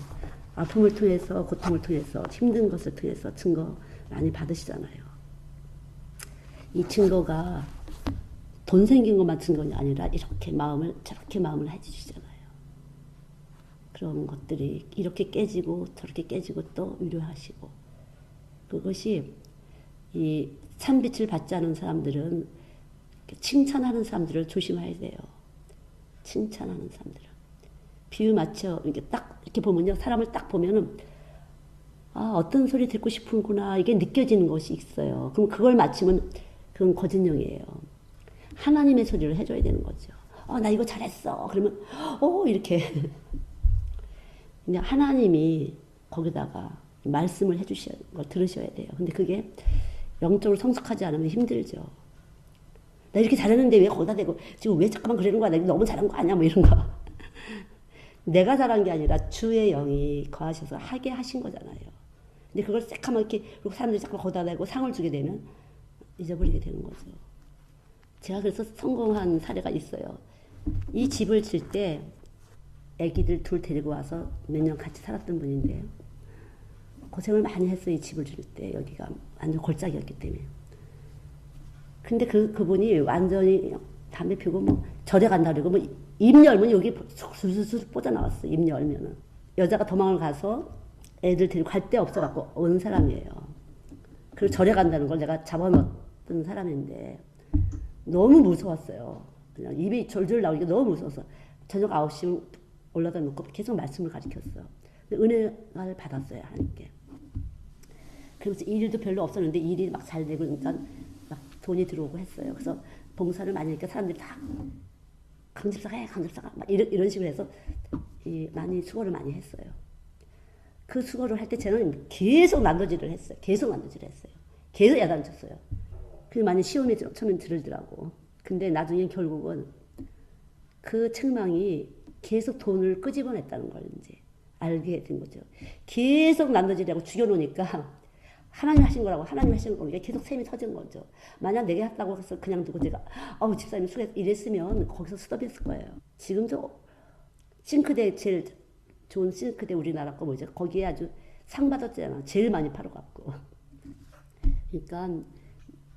아픔을 통해서, 고통을 통해서, 힘든 것을 통해서 증거 많이 받으시잖아요. 이 증거가 돈 생긴 것만 증거가 아니라 이렇게 저렇게 마음을 해주시잖아요. 그런 것들이 이렇게 깨지고 저렇게 깨지고 또 위로하시고, 그것이 이 참빛을 받지 않은 사람들은 칭찬하는 사람들을 조심해야 돼요. 칭찬하는 사람들은 비유 맞춰 이렇게 딱 이렇게 보면요, 사람을 딱 보면은 어떤 소리 듣고 싶은구나 이게 느껴지는 것이 있어요. 그럼 그걸 맞추면 그건 거짓령이에요. 하나님의 소리를 해줘야 되는 거죠. 나 이거 잘했어. 그러면 이렇게 그냥 하나님이 거기다가 말씀을 해주시는 걸 들으셔야 돼요. 근데 그게 영적으로 성숙하지 않으면 힘들죠. 나 이렇게 잘했는데 왜 거기다 대고 지금 왜 잠깐만 그러는 거야? 나 너무 잘한 거 아니야? 뭐 이런 거. 내가 잘한 게 아니라 주의 영이 거하셔서 하게 하신 거잖아요. 근데 그걸 새까맣게 그리고 사람들이 자꾸 거기다 대고 상을 주게 되면 잊어버리게 되는 거죠. 제가 그래서 성공한 사례가 있어요. 이 집을 질 때 애기들 둘 데리고 와서 몇 년 같이 살았던 분인데 고생을 많이 했어요. 이 집을 질 때. 여기가 완전 골짜기였기 때문에. 근데 그분이 완전히 담배 피우고 뭐 절에 간다 그러고 뭐 입 열면 여기 술술 뻗어나왔어. 입 열면은. 여자가 도망을 가서 애들 데리고 갈 데 없어갖고 온 사람이에요. 그리고 절에 간다는 걸 내가 잡아놓았던 사람인데 너무 무서웠어요. 그냥 입이 졸졸 나오니까 너무 무서워서 저녁 9시면 올라다 놓고 계속 말씀을 가르쳤어요. 은혜를 받았어요. 하나님께. 그러면서 일도 별로 없었는데 일이 막 잘 되고 그러니까 막 돈이 들어오고 했어요. 그래서 봉사를 많이 하니까 사람들이 다 강집사가 막 이런 식으로 해서 많이 수고를 많이 했어요. 그 수고를 할 때 저는 계속 난도질을 했어요. 계속 야단쳤어요. 그래서 많이 시험에 처음엔 들더라고. 근데 나중에 결국은 그 책망이 계속 돈을 끄집어냈다는 걸 이제 알게 된 거죠. 계속 난도질하고 죽여놓으니까 하나님 하신 거라고, 하나님 하신 거니까 계속 샘이 터진 거죠. 만약 내게 했다고 해서 그냥 두고 제가 집사님이 수고했어 이랬으면 거기서 스톱했을 거예요. 지금도 싱크대, 제일 좋은 싱크대 우리나라 거 뭐죠? 거기에 아주 상 받았잖아. 제일 많이 팔아갖고. 그러니까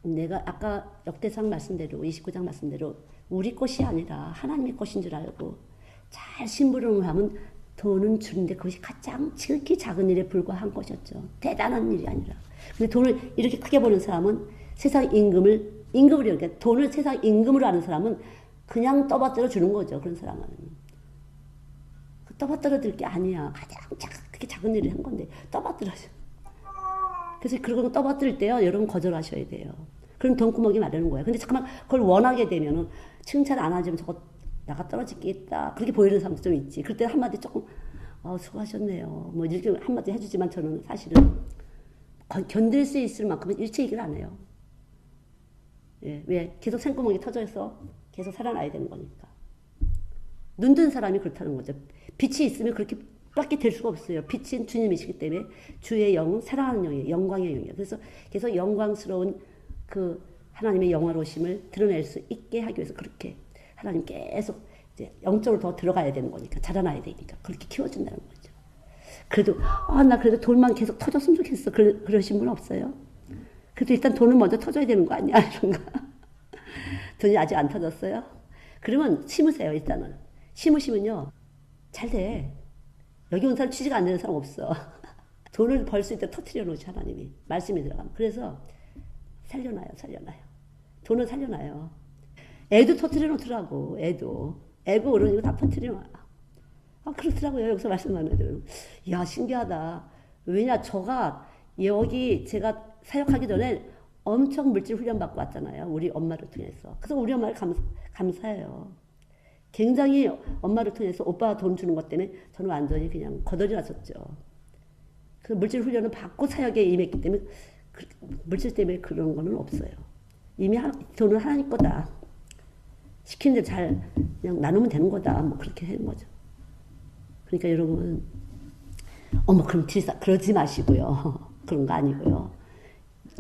내가 아까 역대상 말씀대로 29장 말씀대로 우리 것이 아니라 하나님의 것인 줄 알고 잘 심부름을 하면 돈은 주는데 그것이 가장 지극히 작은 일에 불과한 것이었죠. 대단한 일이 아니라. 근데 돈을 이렇게 크게 버는 사람은 세상 임금을 이렇게 돈을 세상 임금으로 아는 사람은 그냥 떠받들어 주는 거죠. 그런 사람은. 떠받들어 들 게 아니야. 가장 그렇게 작은 일을 한 건데 떠받들어줘. 그래서 그런 거 떠받들 때요. 여러분 거절하셔야 돼요. 그럼 돈구멍이 마르는 거예요. 근데 잠깐만 그걸 원하게 되면은 칭찬 안 하지만 저거 나가 떨어지겠다. 그렇게 보이는 사람도 좀 있지. 그럴 때 한마디 조금 수고하셨네요. 뭐 이렇게 한마디 해주지만 저는 사실은 견딜 수 있을 만큼은 일체 얘기를 안 해요. 예, 왜? 계속 생구멍이 터져서 계속 살아나야 되는 거니까. 눈 뜬 사람이 그렇다는 거죠. 빛이 있으면 그렇게 밖에 될 수가 없어요. 빛은 주님이시기 때문에 주의 영은 사랑하는 영이에요. 영광의 영이에요. 그래서 계속 영광스러운 그 하나님의 영화로우심을 드러낼 수 있게 하기 위해서 그렇게 하나님 계속 이제 영적으로 더 들어가야 되는 거니까 자라나야 되니까 그렇게 키워준다는 거죠. 그래도 나 그래도 돈만 계속 터졌으면 좋겠어. 그러신 분 없어요? 그래도 일단 돈은 먼저 터져야 되는 거 아니야? 이런가? 돈이 아직 안 터졌어요? 그러면 심으세요. 일단은 심으시면요 잘 돼. 여기 온 사람 취직 안 되는 사람 없어. 돈을 벌 수 있도록 터트려 놓지 하나님이 말씀이 들어가면. 그래서 살려놔요. 돈을 살려놔요. 애도 터트려 놓더라고. 애고 어른이고 다 터트려 놔요. 그렇더라고요. 여기서 말씀하는 애들은. 야, 신기하다. 왜냐, 여기 제가 사역하기 전에 엄청 물질 훈련 받고 왔잖아요. 우리 엄마를 통해서. 그래서 우리 엄마를 감사해요. 굉장히 엄마를 통해서 오빠가 돈 주는 것 때문에 저는 완전히 그냥 거덜이 났었죠. 그 물질 훈련을 받고 사역에 임했기 때문에 물질 때문에 그런 거는 없어요. 이미 돈은 하나님 거다. 시키는 대로 잘 그냥 나누면 되는 거다. 뭐 그렇게 하는 거죠. 그러니까 여러분, 그럼 그러지 마시고요. 그런 거 아니고요.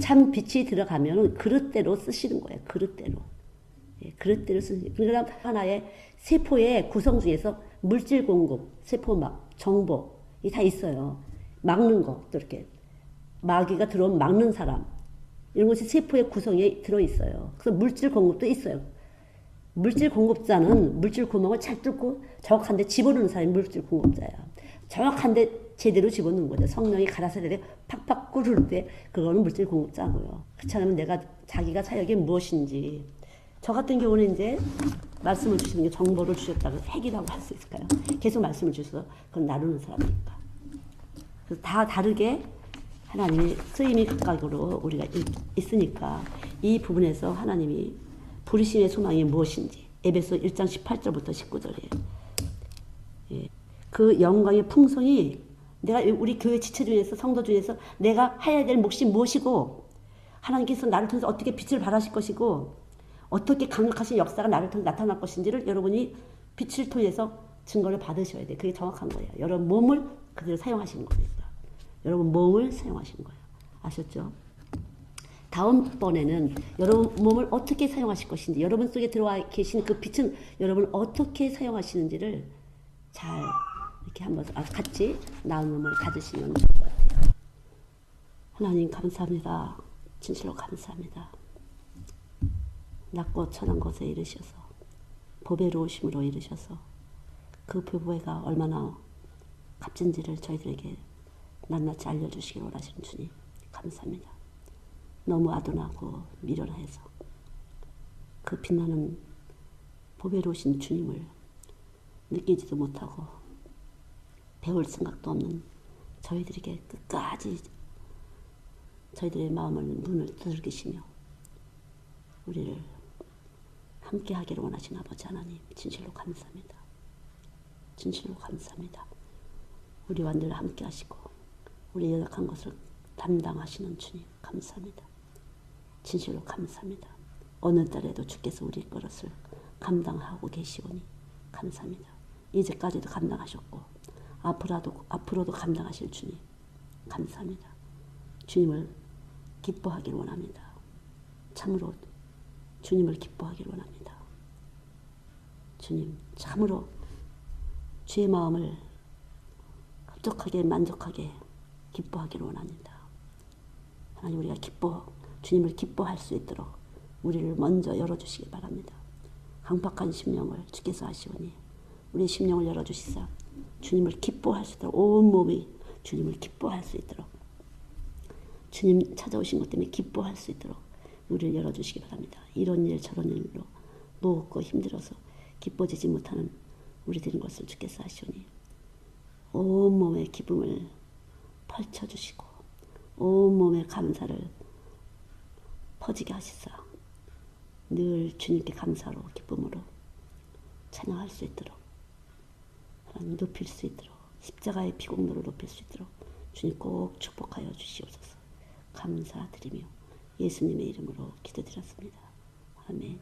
참 빛이 들어가면 그릇대로 쓰시는 거예요. 그릇대로. 예, 그릇대로 쓰시는. 그러니까 하나의 세포의 구성 중에서 물질 공급, 세포막, 정보, 이 다 있어요. 막는 거, 또 이렇게. 마귀가 들어오면 막는 사람. 이런 것이 세포의 구성에 들어있어요. 그래서 물질 공급도 있어요. 물질 공급자는 물질 구멍을 잘 뚫고 정확한데 집어넣는 사람이 물질 공급자야. 정확한데 제대로 집어넣는 거죠. 성령이 가라사대에 팍팍 끓을 때 그거는 물질 공급자고요. 그렇지 않으면 자기가 사역이 무엇인지. 저 같은 경우는 이제 말씀을 주시는 게 정보를 주셨다고 핵이라고 할 수 있을까요? 계속 말씀을 주셔서 그건 나누는 사람이니까. 그래서 다 다르게 하나님이 쓰임이 각각으로 우리가 있으니까 이 부분에서 하나님이 부르심의 소망이 무엇인지 에베소 1장 18절부터 19절이에요. 예. 그 영광의 풍성이 우리 교회 지체 중에서 성도 중에서 내가 해야 될 몫이 무엇이고 하나님께서 나를 통해서 어떻게 빛을 발하실 것이고 어떻게 강력하신 역사가 나를 통해 나타날 것인지를 여러분이 빛을 통해서 증거를 받으셔야 돼요. 그게 정확한 거예요. 여러분 몸을 그대로 사용하시는 거니까. 여러분 몸을 사용하시는 거예요. 아셨죠? 다음번에는 여러분 몸을 어떻게 사용하실 것인지 여러분 속에 들어와 계신 그 빛은 여러분 어떻게 사용하시는지를 잘 이렇게 한번 같이 나눔을 가지시면 좋을 것 같아요. 하나님 감사합니다. 진실로 감사합니다. 낮고 천한 곳에 이르셔서 보배로우심으로 이르셔서 그 보배가 얼마나 값진지를 저희들에게 낱낱이 알려주시길 원하시는 주님 감사합니다. 너무 아둔하고 미련해서 그 빛나는 보배로우신 주님을 느끼지도 못하고 배울 생각도 없는 저희들에게 끝까지 저희들의 마음을 눈을 두들기시며 우리를 함께 하기를 원하시는 아버지 하나님 진실로 감사합니다. 진실로 감사합니다. 우리와 늘 함께 하시고 우리 연약한 것을 담당하시는 주님 감사합니다. 진실로 감사합니다. 어느 때라도 주께서 우리 것을 감당하고 계시오니 감사합니다. 이제까지도 감당하셨고 앞으로도 감당하실 주님 감사합니다. 주님을 기뻐하길 원합니다. 참으로 주님을 기뻐하길 원합니다. 주님 참으로 주의 마음을 흡족하게 만족하게 기뻐하기를 원합니다. 하나님 우리가 주님을 기뻐할 수 있도록 우리를 먼저 열어주시기 바랍니다. 강팍한 심령을 주께서 하시오니 우리 심령을 열어주시사 주님을 기뻐할 수 있도록 온 몸이 주님을 기뻐할 수 있도록 주님 찾아오신 것 때문에 기뻐할 수 있도록 우리를 열어주시기 바랍니다. 이런 일 저런 일로 무겁고 힘들어서 기뻐지지 못하는 우리들인 것을 주께서 하시오니 온몸의 기쁨을 펼쳐주시고 온몸의 감사를 퍼지게 하시사 늘 주님께 감사로 기쁨으로 찬양할 수 있도록 하나님 높일 수 있도록 십자가의 피공로를 높일 수 있도록 주님 꼭 축복하여 주시옵소서. 감사드리며 예수님의 이름으로 기도드렸습니다. 아멘.